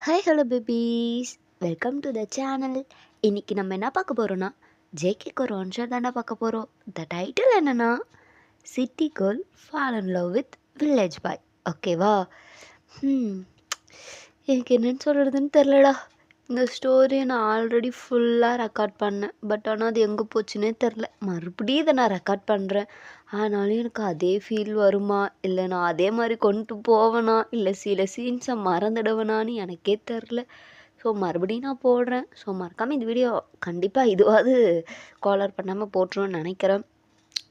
Hi hello babies, welcome to the channel. இன்னைக்கு நம்ம என்ன பார்க்க போகிறோன்னா, ஜேகேக்கு ஒரு ஒன் ஷாட் தானே பார்க்க போகிறோம். த டைட்டில் என்னென்னா, city girl fall in love with village பாய். ஓகேவா? எனக்கு என்னென்னு சொல்கிறதுன்னு தெரிலடா. இந்த ஸ்டோரியை நான் ஆல்ரெடி ஃபுல்லாக ரெக்கார்ட் பண்ணேன். பட் ஆனால் அது எங்கே போச்சுன்னே தெரில. மறுபடியும் இதை நான் ரெக்கார்ட் பண்ணுறேன். ஆனாலும் எனக்கு அதே ஃபீல் வருமா, இல்லை நான் அதே மாதிரி கொண்டு போவேனா, இல்லை சில சீன்ஸை மறந்துடுவேனான்னு எனக்கே தெரில. ஸோ மறுபடியும் நான் போடுறேன். ஸோ மறக்காமல் இந்த வீடியோ கண்டிப்பாக இதுவாது காலர் பண்ணாமல் போட்டுருவேன்னு நினைக்கிறேன்.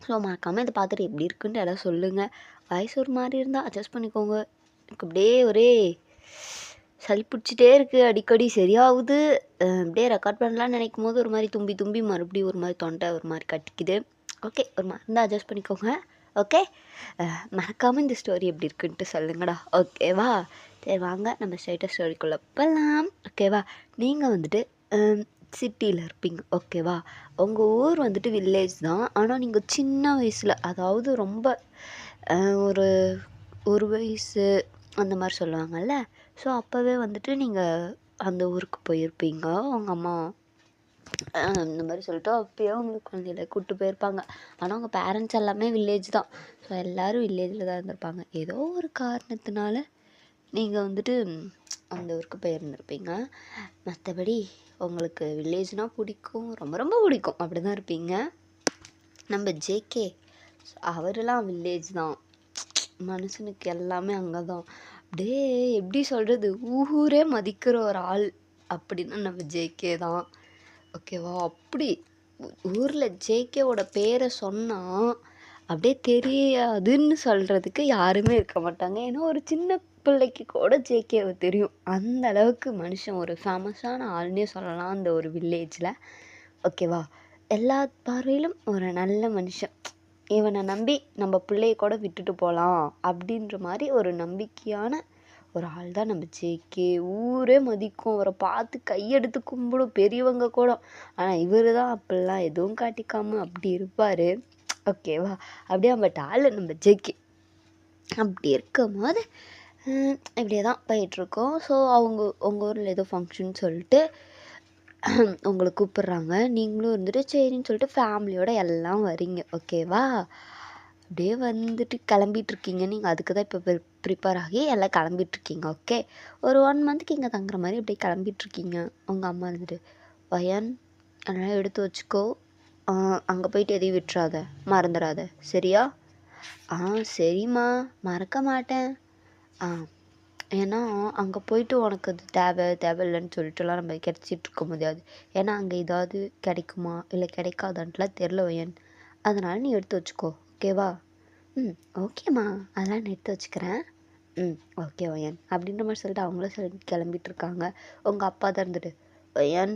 ஸோ மறக்காமல் இதை பார்த்துட்டு எப்படி இருக்குன்ட்டு எல்லாம் சொல்லுங்கள். வாய்ஸ் ஒரு மாதிரி இருந்தால் அட்ஜஸ்ட் பண்ணிக்கோங்க. எனக்கு அப்படியே ஒரே சளி பிடிச்சிட்டே இருக்குது, அடிக்கடி சரியாகுது. அப்படியே ரெக்கார்ட் பண்ணலான்னு நினைக்கும் போது ஒரு மாதிரி தும்பி மறுபடியும் ஒரு மாதிரி தொண்டை ஒரு மாதிரி கட்டிக்குது. ஓகே, ஒரு மாதிரி இருந்தால் அட்ஜஸ்ட் பண்ணிக்கோங்க. ஓகே, மறக்காமல் இந்த ஸ்டோரி எப்படி இருக்குன்ட்டு சொல்லுங்கடா. ஓகேவா? சரி வாங்க நம்ம ஸ்ட்ரைட்டாக ஸ்டோரிக்குள்ளே போகலாம். ஓகேவா? நீங்கள் வந்துட்டு சிட்டியில் இருப்பீங்க. ஓகேவா? உங்கள் ஊர் வந்துட்டு வில்லேஜ் தான். ஆனால் நீங்கள் சின்ன வயசில், அதாவது ரொம்ப ஒரு ஒரு வயசு அந்த மாதிரி சொல்லுவாங்கள்ல, ஸோ அப்போவே வந்துட்டு நீங்கள் அந்த ஊருக்கு போயிருப்பீங்க. உங்கள் அம்மா இந்த மாதிரி சொல்லிட்டு அப்போயே உங்களுக்கு குழந்தையில கூப்பிட்டு போயிருப்பாங்க. ஆனால் உங்கள் பேரண்ட்ஸ் எல்லாமே வில்லேஜ் தான். ஸோ எல்லோரும் வில்லேஜில் தான் இருந்திருப்பாங்க. ஏதோ ஒரு காரணத்தினால நீங்கள் வந்துட்டு அந்த ஊருக்கு போயிருந்திருப்பீங்க. மற்றபடி உங்களுக்கு வில்லேஜ்னால் பிடிக்கும், ரொம்ப ரொம்ப பிடிக்கும், அப்படி தான் இருப்பீங்க. நம்ம ஜேகே அவரெல்லாம் வில்லேஜ் தான். மனுஷனுக்கு எல்லாமே அங்கே தான். அப்படியே எப்படி சொல்கிறது, ஊரே மதிக்கிற ஒரு ஆள் அப்படின்னா நம்ம ஜேகே தான். ஓகேவா? அப்படி ஊரில் ஜேகேவோட பேரை சொன்னால் அப்படியே தெரியாதுன்னு சொல்கிறதுக்கு யாருமே இருக்க மாட்டாங்க. ஏன்னா ஒரு சின்ன பிள்ளைக்கு கூட ஜேகேவை தெரியும். அந்த அளவுக்கு மனுஷன் ஒரு ஃபேமஸான ஆள்னே சொல்லலாம் அந்த ஒரு வில்லேஜில். ஓகேவா? எல்லா பார்வையிலும் ஒரு நல்ல மனுஷன். இவனை நம்பி நம்ம பிள்ளைய கூட விட்டுட்டு போகலாம் அப்படின்ற மாதிரி ஒரு நம்பிக்கையான ஒரு ஆள் தான் நம்ம ஜேகே. ஊரே மதிக்கும், அவரை பார்த்து கையெடுத்து கும்பிடும் பெரியவங்க கூட. ஆனால் இவர் தான் அப்படிலாம் எதுவும் காட்டிக்காமல் அப்படி இருப்பார். ஓகேவா? அப்படியே பட் ஆள் நம்ம ஜேகே. அப்படி இருக்கும் போது இப்படியே தான் போயிட்டுருக்கோம். ஸோ உங்கள் ஊரில் ஏதோ ஃபங்க்ஷன் சொல்லிட்டு உங்களை கூப்பிட்றாங்க. நீங்களும் இருந்துட்டு சரின்னு சொல்லிட்டு ஃபேமிலியோடு எல்லாம் வரீங்க. ஓகேவா? அப்படியே வந்துட்டு கிளம்பிகிட்ருக்கீங்க. நீங்கள் அதுக்கு தான் இப்போ ப்ரிப்பேர் ஆகி எல்லாம் கிளம்பிகிட்ருக்கீங்க. ஓகே, ஒரு 1 மந்த்துக்கு இங்கே தங்குற மாதிரி அப்படியே கிளம்பிகிட்ருக்கீங்க. உங்கள் அம்மா இருந்துட்டு, வயன் அதெல்லாம் எடுத்து வச்சுக்கோ, அங்கே போயிட்டு எதையும் விட்டுறாத, மறந்துடாத, சரியா? சரிம்மா, மறக்க மாட்டேன். ஏன்னா அங்கே போயிட்டு உனக்கு அது தேவையில்லைன்னு சொல்லிட்டுலாம் நம்ம கிடச்சிட்டு இருக்க முடியாது. ஏன்னா அங்கே ஏதாவது கிடைக்குமா இல்லை கிடைக்காதான்ட்டுலாம் தெரில வயன். அதனால் நீ எடுத்து வச்சுக்கோ. ஓகேவா? ஓகேம்மா, அதெல்லாம் நான் எடுத்து வச்சுக்கிறேன். ஓகே வயன் அப்படின்ற மாதிரி சொல்லிட்டு அவங்களும் கிளம்பிட்டு இருக்காங்க. உங்கள் அப்பா தான் இருந்துட்டு, வயன்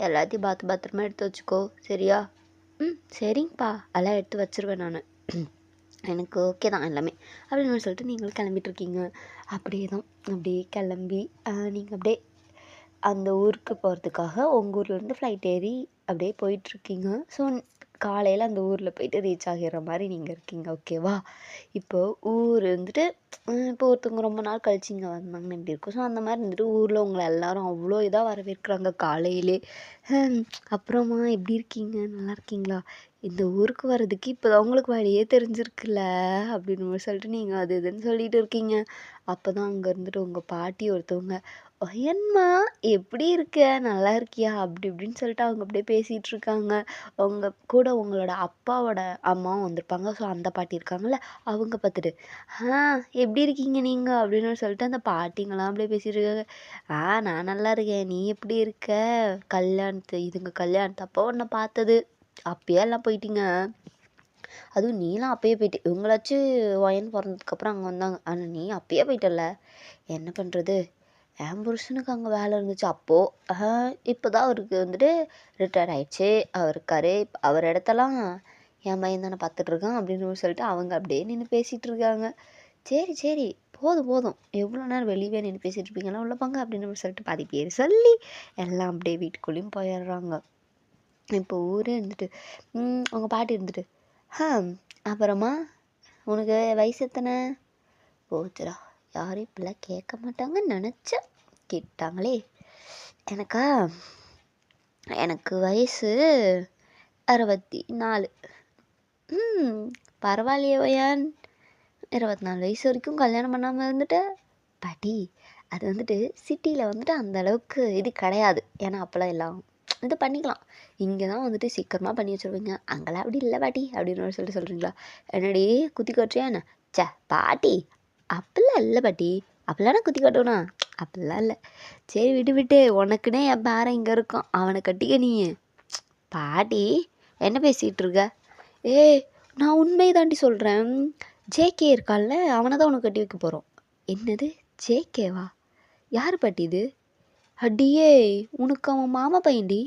எல்லாத்தையும் பத்திரமா எடுத்து வச்சுக்கோ, சரியா? சரிங்கப்பா, அதெல்லாம் எடுத்து வச்சிருவேன் நான், எனக்கு ஓகே தான் எல்லாமே அப்படின்னு சொல்லிட்டு நீங்களும் கிளம்பிட்டுருக்கீங்க. அப்படியே தான் அப்படியே கிளம்பி நீங்கள் அப்படியே அந்த ஊருக்கு போகிறதுக்காக உங்கள் ஊர்லேருந்து ஃப்ளைட் ஏறி அப்படியே போயிட்டுருக்கீங்க. ஸோ காலையில் அந்த ஊரில் போயிட்டு ரீச் ஆகிற மாதிரி நீங்கள் இருக்கீங்க. ஓகேவா? இப்போது ஊர் வந்துட்டு இப்போ ஒருத்தவங்க ரொம்ப நாள் கழிச்சு இங்கே வந்தாங்கன்னு எப்படி இருக்கும், ஸோ அந்த மாதிரி இருந்துட்டு ஊரில் உங்களை எல்லோரும் அவ்வளோ இதாக வரவேற்கிறாங்க காலையிலே. அப்புறமா எப்படி இருக்கீங்க, நல்லா இருக்கீங்களா, இந்த ஊருக்கு வர்றதுக்கு இப்போ தான் உங்களுக்கு வழியே தெரிஞ்சிருக்குல்ல அப்படின்னு சொல்லிட்டு நீங்கள் அது இதுன்னு சொல்லிட்டு இருக்கீங்க. அப்போ தான் அங்கே இருந்துட்டு உங்கள் பாட்டி ஒருத்தவங்க, ஒயன்மா எப்படி இருக்க, நல்லா இருக்கியா, அப்படி இப்படின்னு சொல்லிட்டு அவங்க அப்படியே பேசிகிட்டு இருக்காங்க. அவங்க கூட உங்களோட அப்பாவோட அம்மாவும் வந்திருப்பாங்க. ஸோ அந்த பாட்டி இருக்காங்கள்ல, அவங்க பார்த்துட்டு, எப்படி இருக்கீங்க நீங்கள் அப்படின்னு சொல்லிட்டு அந்த பாட்டிங்கெல்லாம் அப்படியே பேசிகிட்டு இருக்காங்க. நான் நல்லா இருக்கேன், நீ எப்படி இருக்க, இதுங்க கல்யாணத்தப்போ உன்னை பார்த்தது, அப்பயே எல்லாம் போயிட்டீங்க, அதுவும் நீலாம் அப்பயே போயிட்டு, இவங்களாச்சும் ஒயன் பிறந்ததுக்கப்புறம் அங்கே வந்தாங்க, ஆனால் நீ அப்பயே போயிட்டல, என்ன பண்ணுறது, என் புருஷனுக்கு அங்கே வேலை இருந்துச்சு அப்போது, இப்போ தான் அவருக்கு வந்துட்டு ரிட்டையர்ட் ஆகிடுச்சு, அவர் இருக்கார், அவர் இடத்தெல்லாம் என் பையன் தானே பார்த்துட்ருக்கான் அப்படின்னு சொல்லிட்டு அவங்க அப்படியே நின்று பேசிகிட்டு இருக்காங்க. சரி போதும், எவ்வளோ நேரம் வெளியே நின்று பேசிகிட்டு இருப்பீங்கன்னா உள்ள போங்க அப்படின்னு சொல்லிட்டு பாதி பேர் சொல்லி எல்லாம் அப்படியே வீட்டுக்குள்ளேயும் போயிடுறாங்க. இப்போ ஊரே இருந்துட்டு உங்கள் பாட்டி இருந்துட்டு, அப்புறமா உனக்கு வயசு எத்தனை, போச்சுடா, யாரும் இப்படிலாம் கேட்க மாட்டாங்கன்னு நினச்சேன், கேட்டாங்களே. எனக்கா எனக்கு வயசு 64. பரவாயில்லையே ஒயான், 24 வயசு வரைக்கும் கல்யாணம் பண்ணாமல் இருந்துட்ட. பாட்டி, அது வந்துட்டு சிட்டியில் வந்துட்டு அந்த அளவுக்கு இது கிடையாது. ஏன்னா அப்போல்லாம் எல்லாம் இது பண்ணிக்கலாம். இங்கே தான் வந்துட்டு சீக்கிரமாக பண்ணி வச்சுருவீங்க. அங்கெல்லாம் அப்படி இல்லை பாட்டி அப்படின்னு சொல்லிட்டு சொல்கிறீங்களா? என்னடி குத்தி காட்டுறியா என்ன? சே பாட்டி, அப்படிலாம் இல்லை பாட்டி. அப்படிலாம் குத்தி காட்டுவனா? அப்படிலாம் இல்லை. சரி விட்டு உனக்குன்னே என் பேரன் இங்கே இருக்கான், அவனை கட்டிக்க நீ. பாட்டி என்ன பேசிகிட்டு இருக்க? ஏய், நான் உண்மையை தாண்டி சொல்கிறேன். ஜேகே இருக்கான்ல, அவனை தான் உனக்கு கட்டி வைக்க போகிறோம். என்னது ஜேகேவா? யார் பாட்டி இது? அடியே, உனக்கு அவன் மாமா பையன்டி.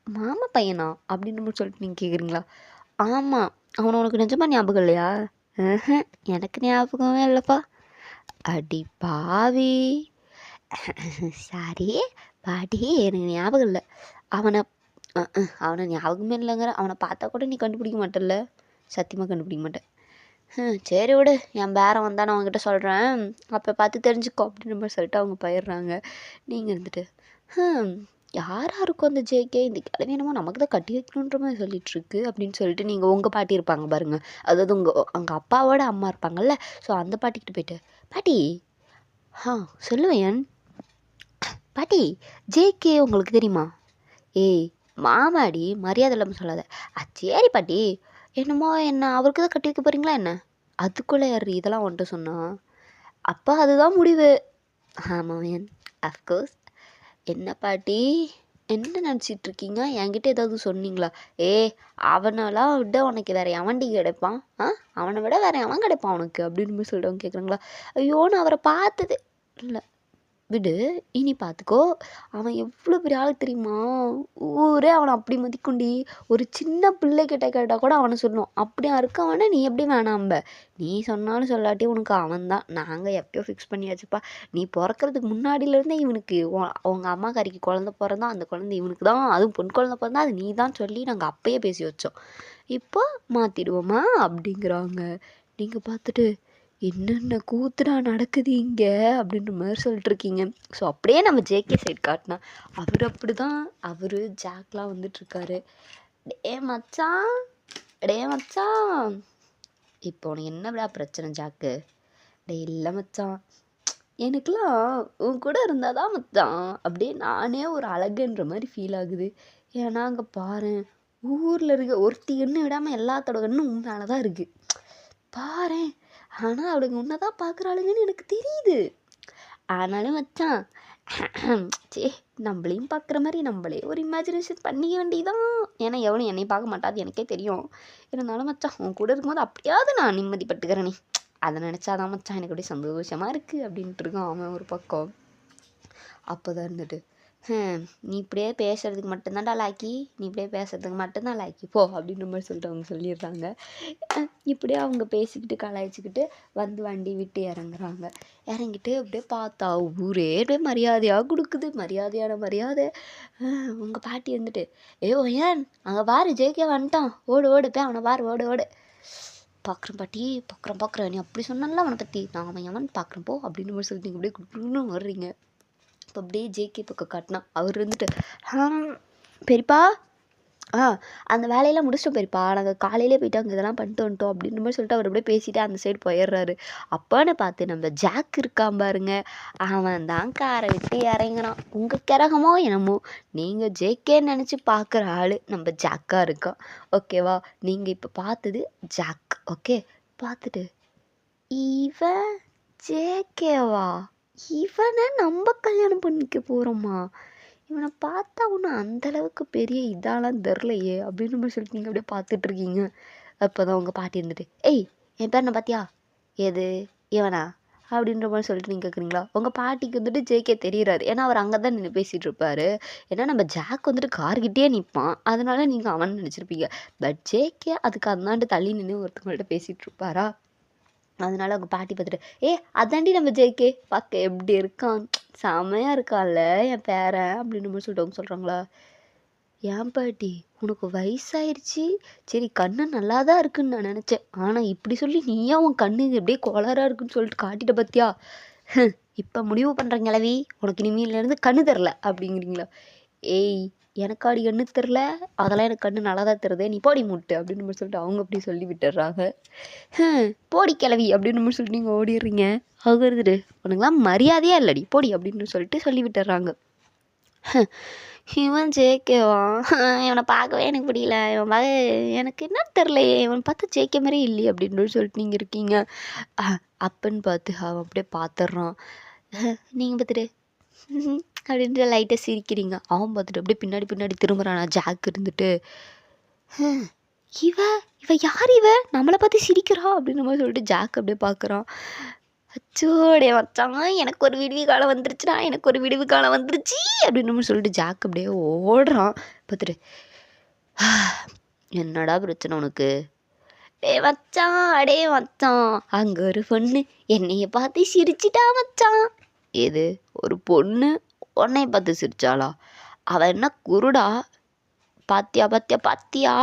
மாமா பையனா அப்படின்னு சொல்லிட்டு நீங்கள் கேட்குறீங்களா? ஆமாம், அவனை உனக்கு நிஜமாக ஞாபகம் இல்லையா? எனக்கு ஞாபகமே இல்லைப்பா. அடி பாவி, சாரி பாட்டி, எனக்கு ஞாபகம் இல்லை. அவனை ஞாபகமே இல்லைங்கிற. அவனை பார்த்தா கூட நீ கண்டுபிடிக்க மாட்டல்ல? சத்தியமாக கண்டுபிடிக்க மாட்டேன். சரி விடு, என் பேரன் வந்தா நான் அவங்ககிட்ட சொல்கிறேன், அப்போ பார்த்து தெரிஞ்சுக்கோ அப்படின்ற மாதிரி சொல்லிட்டு அவங்க போயிடுறாங்க. நீங்கள் இருந்துட்டு யாராக இருக்கும் அந்த ஜேகே, இந்த கிழமை என்னமோ நமக்கு தான் கட்டி வைக்கணுன்ற மாதிரி சொல்லிகிட்ருக்கு அப்படின்னு சொல்லிட்டு நீங்கள் உங்கள் பாட்டி இருப்பாங்க பாருங்கள், அதாவது உங்கள் அப்பாவோட அம்மா இருப்பாங்கல்ல, ஸோ அந்த பாட்டிக்கிட்ட போயிட்டு, பாட்டி சொல்லுவேன் பாட்டி, ஜேகே உங்களுக்கு தெரியுமா? ஏய் மாமாடி, மரியாதை இல்லாமல் சொல்லாத. சரி பாட்டி, என்னமோ என்ன அவருக்கு தான் கட்டி வைக்க போகிறீங்களா என்ன? அதுக்குள்ளே யார் இதெல்லாம் வந்துட்டு சொன்னா? அப்பா அதுதான் முடிவு. ஆமாம் அஃப்கோர்ஸ். என்ன பாட்டி என்ன நினச்சிட்ருக்கீங்க? என்கிட்ட ஏதாவது சொன்னீங்களா? அவனெல்லாம் விட உனக்கு வேற எவன்டி கிடைப்பான்? அவனை விட வேற எவன் கிடைப்பான் உனக்கு அப்படின்னு சொல்லிட்டு அவங்க கேட்குறாங்களா? ஐயோ, நான் அவரை பார்த்தது இல்லை. விடு, இனி பார்த்துக்கோ. அவன் எவ்வளோ பெரிய ஆள் தெரியுமா? ஊரே அவனை அப்படி மதிக்குண்டி. ஒரு சின்ன பிள்ளைகிட்ட கேட்டால் கூட அவனை சொல்லணும். அப்படியா இருக்கவன நீ எப்படி வேணாம்ப? நீ சொன்னாலும் சொல்லாட்டி உனக்கு அவன் தான். நாங்கள் எப்பயோ ஃபிக்ஸ் பண்ணியாச்சுப்பா. நீ பிறக்கிறதுக்கு முன்னாடியிலேருந்தே இவனுக்கு உங்கள் அம்மாக்காரிக்கு குழந்த பிறந்தா, அந்த குழந்தை இவனுக்கு தான், அதுவும் பொன் குழந்த பிறந்தா அது நீ தான் சொல்லி நாங்கள் அப்பயே பேசி வச்சோம். இப்போ மாற்றிடுவோமா அப்படிங்கிறாங்க. நீங்கள் பார்த்துட்டு என்னென்ன கூத்துடா நடக்குது இங்கே அப்படின்ற மாதிரி சொல்லிட்டுருக்கீங்க. ஸோ அப்படியே நம்ம ஜேகே சைட் காட்டினா அவர் அப்படி தான். அவர் ஜாக்லாம் வந்துட்டுருக்காரு. டே மச்சான், இப்போ உனக்கு என்ன விடா பிரச்சனை ஜாக்கு? இல்லை மச்சான், எனக்குலாம் உன் கூட இருந்தால் தான் மச்சான் அப்படியே நானே ஒரு அழகுன்ற மாதிரி ஃபீல் ஆகுது. ஏன்னா அங்கே பாரு, ஊரில் இருக்க ஒருத்தி கண்ணு விடாமல் எல்லாத்தோட கண்ணும் உன் மேலே தான் இருக்குது பாரு. ஆனால் அவளுங்க உன்னை தான் பார்க்குறாளுங்கன்னு எனக்கு தெரியுது. ஆனாலும் மச்சான், நம்மளையும் பார்க்குற மாதிரி நம்மளே ஒரு இமேஜினேஷன் பண்ணிக்க வேண்டியதான். ஏன்னா எவனும் என்னை பார்க்க மாட்டாது எனக்கே தெரியும். இருந்தாலும் மச்சான், உன் கூட இருக்கும்போது அப்படியாவது நான் நிம்மதிப்பட்டுக்கிறேனே, அதை நினச்சாதான் மச்சான் எனக்கு அப்படியே சந்தோஷமாக இருக்குது அப்படின்ட்டு இருக்கான் அவன் ஒரு பக்கம். அப்போ தான் இருந்துட்டு, நீ இப்படியே பேசுறதுக்கு மட்டும்தான்டா லாக்கி, நீ இப்படியே பேசுறதுக்கு மட்டும்தான் லாக்கி போ அப்படின்ற மாதிரி சொல்லிட்டு அவங்க சொல்லிடுறாங்க. இப்படியே அவங்க பேசிக்கிட்டு கலாய்ச்சிக்கிட்டு வந்து வண்டி விட்டு இறங்குறாங்க. இறங்கிட்டு அப்படியே பார்த்தா ஊரே அப்படியே மரியாதையாக கொடுக்குது. மரியாதை. உங்கள் பாட்டி வந்துட்டு, ஏன் அங்கே பாரு ஜேகே வந்துட்டான், ஓடு போய் அவனை பாரு, ஓடு. பார்க்குறேன் பாட்டி, பார்க்குறேன். நீ அப்படி சொன்னால அவனை பற்றி, நான் அவன் எவன் பார்க்குறேன் போ அப்படின்ற மாதிரி சொல்லிட்டு நீங்கள் அப்படியே கொடுக்கணும்னு வர்றீங்க. இப்போ அப்படியே ஜேகே பக்கம் காட்டினா அவர் இருந்துட்டு, பெரியப்பா அந்த வேலையெல்லாம் முடிச்சிட்டோம் பெரியப்பா, நாங்கள் காலையிலே போயிட்டு அங்கே இதெல்லாம் பண்ணிட்டு வந்துட்டோம் அப்படின்ற மாதிரி சொல்லிட்டு அவர் அப்படியே பேசிட்டு அந்த சைடு போயிடுறாரு. அப்போன்னு பார்த்து நம்ம ஜாக் இருக்கான் பாருங்க, அவன் தான் காரை விட்டு இறங்கினான். உங்கள் கிரகமோ என்னமோ, நீங்கள் ஜேகேன்னு நினச்சி பார்க்குற ஆள் நம்ம ஜாக்காக இருக்கான். ஓகேவா? நீங்கள் இப்போ பார்த்தது ஜாக். ஓகே, பார்த்துட்டு இவன் ஜேகேவா, இவனை நம்ம கல்யாணம் பண்ணிக்க போகிறோமா, இவனை பார்த்தா ஒன்றும் அந்தளவுக்கு பெரிய இதாலாம் தெரிலையே அப்படின்ற மாதிரி சொல்லிட்டு நீங்கள் அப்படியே பார்த்துட்ருக்கீங்க. அப்போ தான் உங்கள் பாட்டி இருந்துட்டு, என் பேர் என்ன பார்த்தியா, எது இவனா அப்படின்ற மாதிரி சொல்லிட்டு நீங்கள் கேட்குறீங்களா? உங்கள் பாட்டிக்கு வந்துட்டு ஜேகே தெரியுறாரு, ஏன்னா அவர் அங்கே தான் நின்று பேசிகிட்டு இருப்பார். ஏன்னா நம்ம ஜாக் வந்துட்டு கார்கிட்டே நிற்பான், அதனால நீங்கள் அவன் நினச்சிருப்பீங்க. பட் ஜேகே அதுக்கு அந்தாண்டு தள்ளி நின்று ஒருத்தவங்கள்ட்ட பேசிகிட்டு இருப்பாரா, அதனால அவங்க பாட்டி பார்த்துட்டு, அதாண்டி நம்ம ஜேகே, பார்க்க எப்படி இருக்கான், செமையாக இருக்கான்ல என் பேரன் அப்படின்னு மாதிரி சொல்லிட்டு அவங்க சொல்கிறாங்களா? ஏன் பாட்டி, உனக்கு வயசாயிருச்சு, சரி கண்ணு நல்லா தான் இருக்குன்னு நான் நினச்சேன், ஆனால் இப்படி சொல்லி நீயா உன் கண்ணு எப்படியே கோளாறாக இருக்குன்னு சொல்லிட்டு காட்டிட்ட பார்த்தியா? இப்போ முடிவு பண்ணுறேன் கிளவி, உனக்கு இனிமேலேருந்து கண்ணு தெரில அப்படிங்கிறீங்களா? ஏய் எனக்காடி கண்ணு தெரில, அதெல்லாம் எனக்கு கண்ணு நல்லா தான் தெரியுது, நீ போடி முட்டு அப்படின்னு மாதிரி சொல்லிட்டு அவங்க அப்படி சொல்லி விட்டுடுறாங்க. போடி கிளவி அப்படின்னு மாதிரி சொல்லிட்டு நீங்கள் ஓடிடுறீங்க. அவங்க இருந்துட்டு உனக்குலாம் மரியாதையே இல்லடி போடி அப்படின்னு சொல்லிட்டு சொல்லி விட்டுறாங்க. இவன் ஜேகேவா? இவனை பார்க்கவே எனக்கு பிடிக்கல, இவன் எனக்கு என்ன தெரிலையே, இவன் பார்த்து ஜேகே மாதிரி இல்லையே அப்படின்னு சொல்லிட்டு நீங்கள் இருக்கீங்க. அப்பன்னு பார்த்து அவன் அப்படியே பார்த்துட்றான். நீங்கள் பார்த்துட்டு அப்படின்ட்டு லைட்டாக சிரிக்கிறீங்க. அவன் பார்த்துட்டு அப்படியே பின்னாடி பின்னாடி திரும்புறானா ஜாக் இருந்துட்டு. இவ இவ யார் இவ நம்மளை பார்த்து சிரிக்கிறா அப்படின்னு மாதிரி சொல்லிட்டு ஜாக் அப்படியே பார்க்குறான். அச்சோடே மச்சான், எனக்கு ஒரு விடுவி காலம் வந்துருச்சுடா, எனக்கு ஒரு விடுவி காலம் வந்துருச்சு அப்படின்னு சொல்லிட்டு ஜாக் அப்படியே ஓடுறான். பார்த்துட்டு என்னடா பிரச்சனை உனக்கு? டே மச்சான், அடே மச்சான், அங்கே ஒரு பொண்ணு என்னைய பார்த்து சிரிச்சிட்டா மச்சான். எது ஒரு பொண்ணு உன்னைய பார்த்து சிரிச்சாளா? அவன் என்ன குருடா? பாத்தியா பாத்தியா பாத்தியா,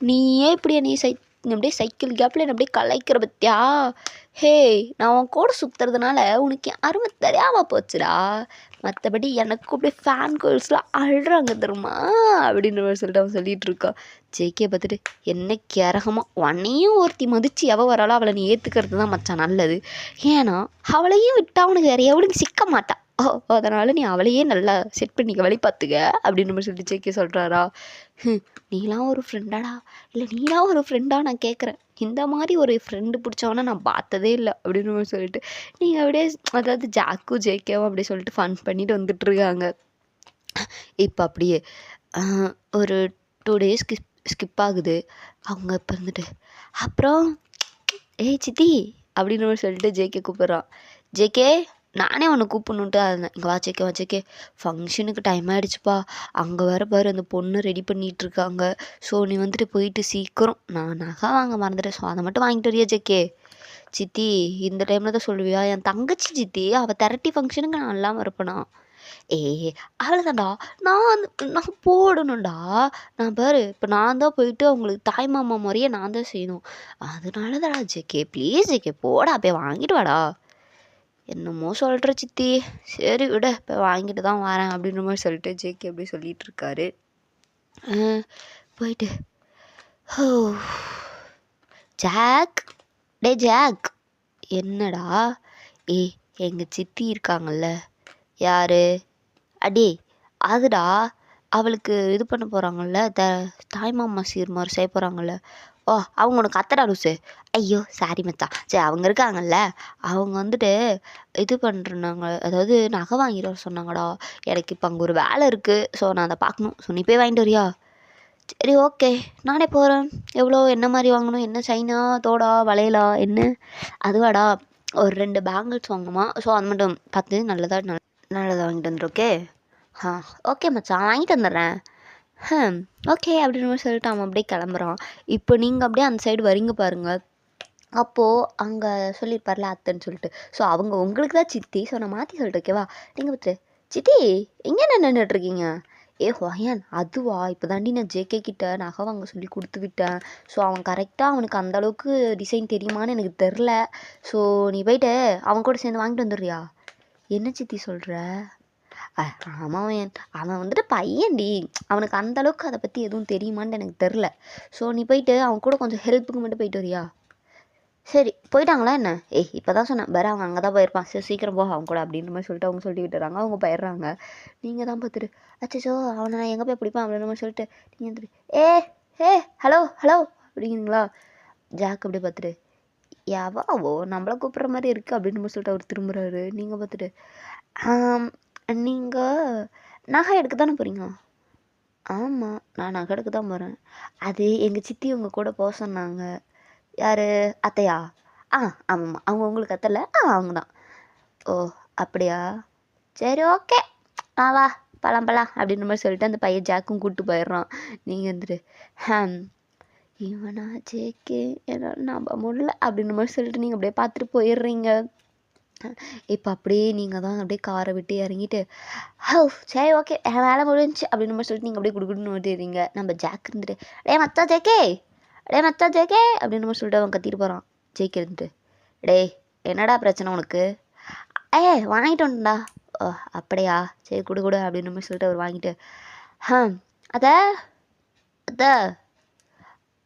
நீயே இப்படி என்னைய அப்படியே சைக்கிள் கேப்பில் என்ன அப்படியே கலாய்க்கிற பத்தியா? ஹே, நான் உன் கூட சுற்றுறதுனால உனக்கு என் அருமை தெரியாமல் போச்சுடா. மற்றபடி எனக்கு அப்படியே ஃபேன் கேர்ள்ஸ்லாம் அழுறாங்க தெரியுமா அப்படின்னு சொல்லிட்டு அவன் சொல்லிகிட்டு இருக்கான். ஜேகே பார்த்துட்டு என்ன கேரகமாக உன்னையும் ஒருத்தி மதிச்சு எவள் வராளோ அவளை நீ ஏற்றுக்கிறது தான் மச்சான் நல்லது. ஏன்னா அவளையும் விட்டா உனக்கு வேற எவளுக்கு சிக்க மாட்டா. அதனால் நீ அவளையே நல்லா செட் பண்ணிக்க வழி பார்த்துக்க அப்படின்னு சொல்லிட்டு ஜேகே சொல்கிறாரா? நீலாம் ஒரு ஃப்ரெண்டாடா? இல்லை நீலாம் ஒரு ஃப்ரெண்டா நான் கேட்குறேன். இந்த மாதிரி ஒரு ஃப்ரெண்டு பிடிச்சவன நான் பார்த்ததே இல்லை அப்படின்னு சொல்லிட்டு நீங்கள் அப்படியே அதாவது ஜாக்கும் ஜேகேவும் அப்படியே சொல்லிட்டு ஃபன் பண்ணிட்டு வந்துட்டுருக்காங்க. இப்போ அப்படியே ஒரு 2 days ஸ்கிப் ஆகுது. அவங்க இப்போ இருந்துட்டு அப்புறம் ஏய் சித்தி அப்படின்னு சொல்லிட்டு ஜேகே கூப்பிட்றான். ஜேகே நானே உன்னை கூப்பிடணுன்ட்டு இருந்தேன். இங்கே வா ஜேகே, ஃபங்க்ஷனுக்கு டைம் ஆகிடுச்சுப்பா. அங்கே வேறு பாரு அந்த பொண்ணு ரெடி பண்ணிகிட்ருக்காங்க. ஸோ நீ வந்துட்டு போயிட்டு சீக்கிரம், நான் நகை வாங்க மறந்துட்டேன், ஸோ அதை மட்டும் வாங்கிட்டு வரியா ஜேகே? சித்தி இந்த டைமில் தான் சொல்லுவியா? என் தங்கச்சி சித்தி, அவள் திரட்டி ஃபங்க்ஷனுக்கு நான் இல்லாமல் இருப்பேனா? அவ்வளோதான்டா, நான் போடணும்டா. நான் பாரு இப்போ நான் தான் போயிட்டு அவங்களுக்கு தாய் மாமா மாதிரியே நான் தான் செய்யணும். அதனால தான்டா ஜேகே, ப்ளீஸ் ஜேகே போடா, போய் வாங்கிட்டு வாடா. என்னமோ சொல்கிற சித்தி, சரி விட இப்போ வாங்கிட்டு தான் வரேன் அப்படின்ற மாதிரி சொல்லிட்டு ஜேகே அப்படி சொல்லிகிட்டு இருக்காரு. போயிட்டு ஹோ ஜாக், டே ஜாக் என்னடா? எங்கள் சித்தி இருக்காங்கல்ல, யார்? அடே அதுடா, அவளுக்கு இது பண்ண போகிறாங்கல்ல, தாய்மாமா சீர் மாதிரி செய்ய போகிறாங்கல்ல. ஓ அவங்க உனக்கு அத்தடா லூசு. ஐயோ சாரி மச்சான். சரி அவங்க இருக்காங்கல்ல, அவங்க வந்துட்டு இது பண்ணுறாங்க, அதாவது நகை வாங்கிட்டு வர சொன்னாங்கடா. எனக்கு இப்போ அங்கே ஒரு வேலை இருக்குது, ஸோ நான் அதை பார்க்கணும். ஸோ நீ போய் வாங்கிட்டு வரியா? சரி ஓகே நானே போகிறேன். எவ்வளோ என்ன மாதிரி வாங்கணும்? என்ன சைனா தோடா வளையலா என்ன? அதுவாடா ஒரு 2 பேங்கிள்ஸ் வாங்கணுமா? ஸோ அது மட்டும் பார்த்து நல்லதாக வாங்கிட்டு வந்துடு. ஓகே ஓகே மச்சான் வாங்கிட்டு வந்துடுறேன். ஓகே அப்படின்னு சொல்லிட்டு அவன் அப்படியே கிளம்புறான். இப்போ நீங்கள் அப்படியே அந்த சைடு வரீங்க பாருங்கள். அப்போது அங்கே சொல்லியிருப்பார்ல அத்தைன்னு சொல்லிட்டு, ஸோ அவங்க உங்களுக்கு தான் சித்தி. ஸோ நான் மாற்றி சொல்லிட்டு ஓகேவா? நீங்கள் பார்த்து சித்தி எங்கே என்ன நின்றுட்டுருக்கீங்க? ஹொயன் அதுவா, இப்போ தாண்டி நான் ஜேகே கிட்ட நகை வாங்க சொல்லி கொடுத்து விட்டேன். ஸோ அவன் கரெக்டாக அவனுக்கு அந்தளவுக்கு டிசைன் தெரியுமான்னு எனக்கு தெரில. ஸோ நீ போயிட்டு அவன் கூட சேர்ந்து வாங்கிட்டு வந்துடுறியா? என்ன சித்தி சொல்கிற? ஆமாம், அவன் வந்துட்டு பையன்டி, அவனுக்கு அந்தளவுக்கு அதை பற்றி எதுவும் தெரியுமான்னு எனக்கு தெரில. ஸோ நீ போயிட்டு அவன் கூட கொஞ்சம் ஹெல்ப்புக்கு மட்டும் போயிட்டு வரியா? சரி போயிட்டாங்களா என்ன? இப்போ தான் சொன்னேன் வேறு, அவன் அங்கே தான் போயிருப்பான். சரி சீக்கிரம் போக அவன் கூட அப்படின்ற மாதிரி சொல்லிட்டு அவங்க சொல்லி விட்டுறாங்க. அவங்க போயிடுறாங்க. நீங்கள் தான் பார்த்துட்டு அச்சோ அவனை நான் எங்கே போய் பிடிப்பான் அப்படின்ற மாதிரி சொல்லிட்டு நீங்கள் வந்துட்டு ஹலோ ஹலோ அப்படிங்களா? ஜாக் அப்படி பார்த்துட்டு எவாவோ நம்மளை கூப்பிட்ற மாதிரி இருக்குது அப்படின்னு மாதிரி சொல்லிட்டு அவர் திரும்புகிறாரு. நீங்கள் பார்த்துட்டு நீங்கள் நகை எடுக்க தானே போகிறீங்க? ஆமாம் நான் நகை எடுக்க தான் போகிறேன். அது எங்கள் சித்தி உங்கள் கூட போக சொன்னாங்க. யார்? அத்தையா? ஆமாம்மா அவங்க உங்களுக்கு அத்தைல? அவங்க தான். ஓ அப்படியா, சரி ஓகே வா பலாம் அப்படின்ற மாதிரி சொல்லிட்டு அந்த பையன் ஜாக்கும் கூப்பிட்டு போயிடுறான். நீங்கள் வந்துட்டு இவனா ஜேகே என்னால் நம்ப முடியல அப்படின்ற மாதிரி சொல்லிட்டு நீங்கள் அப்படியே பார்த்துட்டு போயிடுறீங்க. இப்போ அப்படியே நீங்கள் தான் அப்படியே காரை விட்டு இறங்கிட்டு சரி ஓகே வேலை முடிஞ்சிச்சு அப்படின்ற மாதிரி சொல்லிட்டு நீங்கள் அப்படியே குடுக்குன்னு ஓட்டிடுறீங்க. நம்ம ஜாக் இருந்துட்டு மச்சா ஜேகே அப்படின்ற மாதிரி சொல்லிட்டு அவன் கத்திட்டு போகிறான். ஜேகே இருந்துட்டு என்னடா பிரச்சனை உனக்கு? வாங்கிட்டு வந்துடா. ஓ அப்படியா, சரி கொடு கொடு அப்படின்னு மாதிரி சொல்லிட்டு அவர் வாங்கிட்டு, அத்தை அத்தை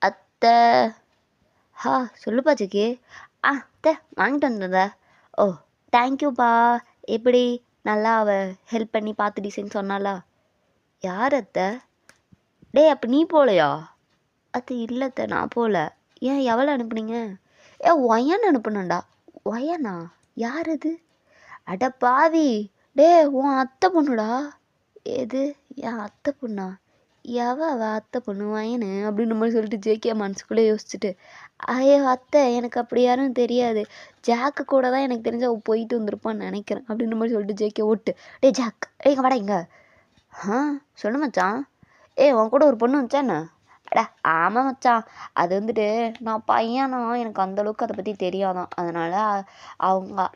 அத்தை சொல்லுப்பா ஜெக்கி. அத்தை வாங்கிட்டு வந்தத. ஓ தேங்க்யூப்பா. எப்படி நல்லா ஹெல்ப் பண்ணி பார்த்து டிசைன் சொன்னாலா? யார் அத்தை? அப்போ நீ போகலையா? அத்தை இல்லை அத்தை, நான் போகல. ஏன் எவ்வளோ அனுப்புனீங்க? ஒயன் அனுப்புனண்டா. ஒயனா? யார் அது? அட பாவி, உன் அத்தை பொண்ணுடா. எது என் அத்தை பொண்ணா? அவ அத்தை பொண்ணு வயனு அப்படின்னு மாதிரி சொல்லிட்டு ஜேகே மனசுக்குள்ளே யோசிச்சுட்டு, ஐயோ அத்தை எனக்கு அப்படி யாரும் தெரியாது, ஜாக்கு கூட தான் எனக்கு தெரிஞ்ச அவள் போயிட்டு வந்திருப்பான்னு நினைக்கிறேன் அப்படின்னு மாதிரி சொல்லிட்டு ஜேகே ஓட்டு. ஜாக் இங்கே வாடா இங்கே. சொல்லு மச்சான். உன் கூட ஒரு பொண்ணு வந்துச்சாண்ணா? ஆமாம் மச்சான், அது வந்துட்டு நான் பையனா எனக்கு அந்தளவுக்கு அதை பற்றி தெரியாதான், அதனால் அவங்க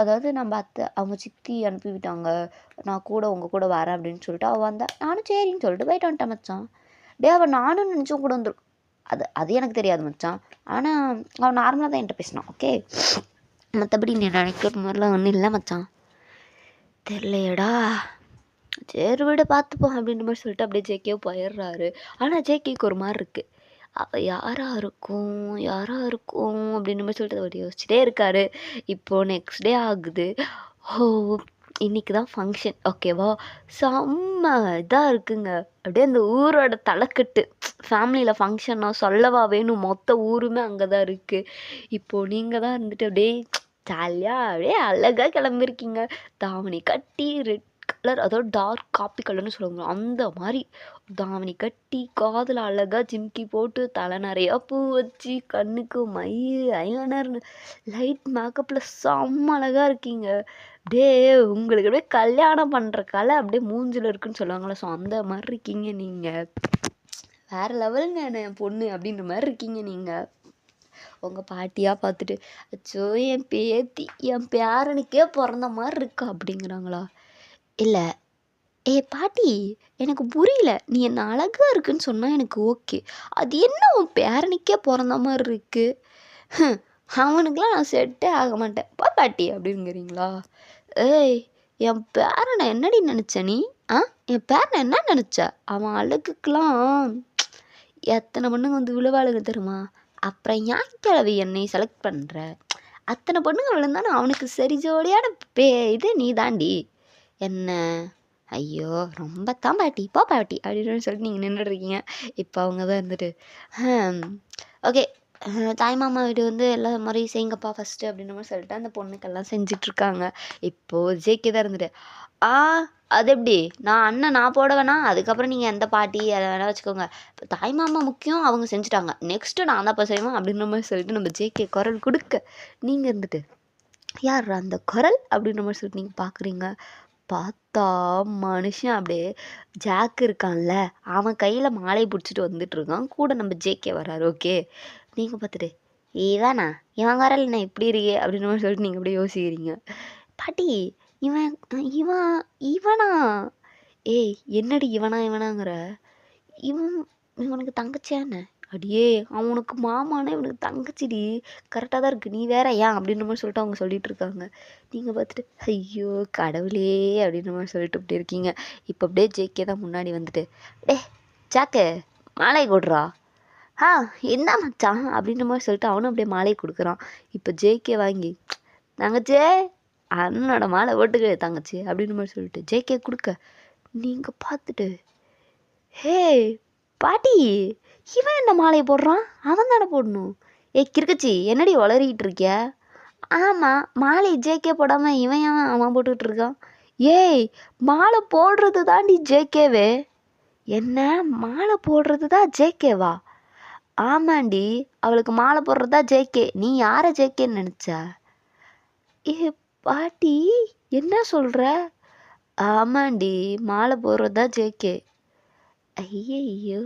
அதாவது நம்ம அத்தை அவங்க சித்தி அனுப்பி விட்டாங்க, நான் கூட உங்கள் கூட வரேன் அப்படின்னு சொல்லிட்டு அவள் வந்தா, நானும் சரின்னு சொல்லிட்டு போயிட்டு வந்துட்டேன் மச்சான். அவள் நானும் நினச்சும் கூட வந்துடும். அது எனக்கு தெரியாது மச்சான், ஆனால் அவன் நார்மலாக தான் என்கிட்ட பேசினான். ஓகே, மற்றபடி நீ நினைக்கிற மாதிரிலாம் ஒன்றும் இல்லை மச்சான். தெரியலையடா, சரி விட பார்த்துப்போம் அப்படின்ற மாதிரி சொல்லிட்டு அப்படியே ஜேகே போயிடுறாரு. ஆனால் ஜேகேக்கு ஒரு மாதிரி இருக்குது, அவள் யாராக இருக்கும் அப்படின்ற மாதிரி சொல்லிட்டு அவர் யோசிச்சுட்டே இருக்காரு. இப்போது நெக்ஸ்ட் டே ஆகுது. இன்றைக்கி தான் ஃபங்க்ஷன், ஓகேவா? செம்ம இதாக இருக்குங்க. அப்படியே அந்த ஊரோட தலைக்கட்டு, ஃபேமிலியில் ஃபங்க்ஷன்னா சொல்லவா வேணும், மொத்த ஊருமே அங்கே தான் இருக்குது. இப்போது நீங்கள் தான் இருந்துட்டு அப்படியே ஜாலியாக அப்படியே அழகாக கிளம்பிருக்கீங்க, தாவணி கட்டி ரெட் கலர், அதோட டார்க் காப்பி கலர்னு சொல்லுவாங்க, அந்த மாதிரி தாவணி கட்டி, காதில் அழகாக ஜிம்கி போட்டு, தலை நிறையா பூ வச்சு, கண்ணுக்கு மை ஐலைனர்னு லைட் மேக்கப்பில் செம்ம அழகாக இருக்கீங்க. அப்படியே உங்களுக்கு அப்படியே கல்யாணம் பண்ணுற கலை அப்படியே மூஞ்சில் இருக்குன்னு சொல்லுவாங்களே, ஸோ அந்த மாதிரி இருக்கீங்க நீங்கள். வேறு லெவலுங்க என் பொண்ணு அப்படின்ற மாதிரி இருக்கீங்க நீங்கள். உங்கள் பாட்டியாக பார்த்துட்டு, அச்சோ என் பேத்தி என் பேரனுக்கே பிறந்த மாதிரி இருக்கா அப்படிங்கிறாங்களா? இல்லை பாட்டி எனக்கு புரியல, நீ என்ன அழகாக இருக்குன்னு சொன்னால் எனக்கு ஓகே, அது என்ன உன் பேரனுக்கே பிறந்த மாதிரி இருக்குது, அவனுக்கெலாம் நான் செட்டே ஆக மாட்டேன் பா பாட்டி அப்படிங்கிறீங்களா? என் பேரனை என்னடி நினச்ச நீ? என் பேரனை என்ன நினச்ச? அவன் அழகுக்கெலாம் எத்தனை பொண்ணுங்க வந்து விழுவாளுங்க தெரியுமா? அப்புறம் ஏன் கிழவி என்னை செலக்ட் பண்ணுற? அத்தனை பொண்ணுங்க விழுந்தானே அவனுக்கு சரி ஜோடியான இது நீ தாண்டி. என்ன? ஐயோ ரொம்ப தான் பாட்டி, போ பாட்டி அப்படின்னு சொல்லிட்டு நீங்கள் நின்றுருக்கீங்க. இப்போ அவங்க தான் இருந்துட்டு, ஓகே தாய்மாமா வீடு வந்து எல்லா மாதிரியும் செய்யுங்கப்பா ஃபஸ்ட்டு அப்படின்ற மாதிரி சொல்லிட்டு அந்த பொண்ணுக்கெல்லாம் செஞ்சிட்ருக்காங்க. இப்போது ஜேகே தான் இருந்துட்டு, அது எப்படி நான் போட வேணாம், அதுக்கப்புறம் நீங்கள் எந்த பாட்டி அதை வேணால் வச்சுக்கோங்க, இப்போ தாய்மாமா முக்கியம், அவங்க செஞ்சுட்டாங்க, நெக்ஸ்ட்டு நான் தான் இப்போ செய்வேன் அப்படின்ற மாதிரி சொல்லிட்டு நம்ம ஜேகே குரல் கொடுக்க, நீங்கள் இருந்துட்டு யார் அந்த குரல் அப்படின்ற மாதிரி சொல்லிட்டு நீங்கள் பார்க்குறீங்க. பார்த்தா மனுஷன் அப்படியே ஜாக் இருக்கான்ல, அவன் கையில் மாலை பிடிச்சிட்டு வந்துட்டு இருக்கான், கூட நம்ம ஜேகே வர்றாரு. ஓகே, நீங்கள் பார்த்துட்டு இவனா இவன் குரல் என்ன இப்படி இருக்கே அப்படின்ற மாதிரி சொல்லிட்டு நீங்கள் அப்படியே யோசிக்கிறீங்க. பாட்டி இவன் இவன் இவனா? என்னடி இவனாங்கிற? இவனுக்கு தங்கச்சியானே? அடியே அவனுக்கு மாமானே, இவனுக்கு தங்கச்சிடி, கரெக்டாக தான் இருக்குது, நீ வேற ஏன் அப்படின்ற மாதிரி சொல்லிட்டு அவங்க சொல்லிட்டு இருக்காங்க. நீங்கள் பார்த்துட்டு ஐயோ கடவுளே அப்படின்ற மாதிரி சொல்லிட்டு இப்படி இருக்கீங்க. இப்போ அப்படியே ஜேகே தான் முன்னாடி வந்துட்டு, ஜாக்கு மாலை கொடுறா. என்ன மச்சான் அப்படின்ற மாதிரி சொல்லிட்டு அவனும் அப்படியே மாலை கொடுக்குறான். இப்போ ஜேகே வாங்கி, தங்கச்சே அண்ணனோட மாலை ஓட்டுக்க தங்கச்சி அப்படின்ற மாதிரி சொல்லிட்டு ஜேகே கொடுக்க, நீங்கள் பார்த்துட்டு பாட்டி இவன் என்ன மாலையை போடுறான், அவன் தானே போடணும். கிறுக்கச்சி என்னடி வளரிக்கிட்டு இருக்கிய? ஆமாம் மாலை ஜேகே போடாமல் இவன் அவன் போட்டுக்கிட்டு இருக்கான். மாலை போடுறது தாண்டி ஜேகேவே. என்ன மாலை போடுறது தான் ஜேகேவா? ஆமாண்டி, அவளுக்கு மாலை போடுறதா ஜேகே, நீ யாரை ஜேகேன்னு நினச்சா? பாட்டி என்ன சொல்கிற? ஆமாண்டி, மாலை போடுறதா ஜேகே. ஐயையோ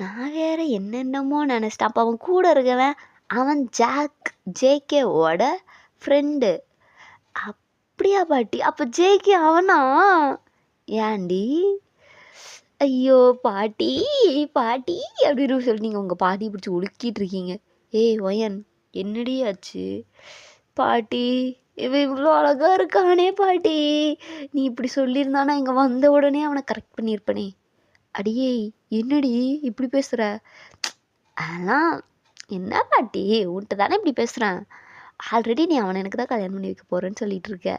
நான் வேற என்னென்னமோ நினச்சிட்டேன். அப்போ அவன் கூட இருக்கவன் அவன் ஜேகேவோட ஃப்ரெண்டு. அப்படியா பாட்டி? அப்போ ஜேகே அவனா? ஏண்டி? ஐயோ பாட்டி பாட்டி அப்படின்னு சொல்லி நீங்கள் உங்கள் பாட்டி பிடிச்சி உலுக்கிட்டு இருக்கீங்க. ஒயன் என்னடி ஆச்சு? பாட்டி இவன் இவ்வளோ அழகா இருக்கானே பாட்டி, நீ இப்படி சொல்லியிருந்தானா இங்கே வந்த உடனே அவனை கரெக்ட் பண்ணியிருப்பனே. அடியே என்னடி இப்படி பேசுகிற? அதெல்லாம் என்ன பாட்டி உன்கிட்ட தானே இப்படி பேசுகிறேன். ஆல்ரெடி நீ அவனை எனக்கு தான் கல்யாணம் பண்ணி வைக்க போகிறேன்னு சொல்லிட்டு இருக்க.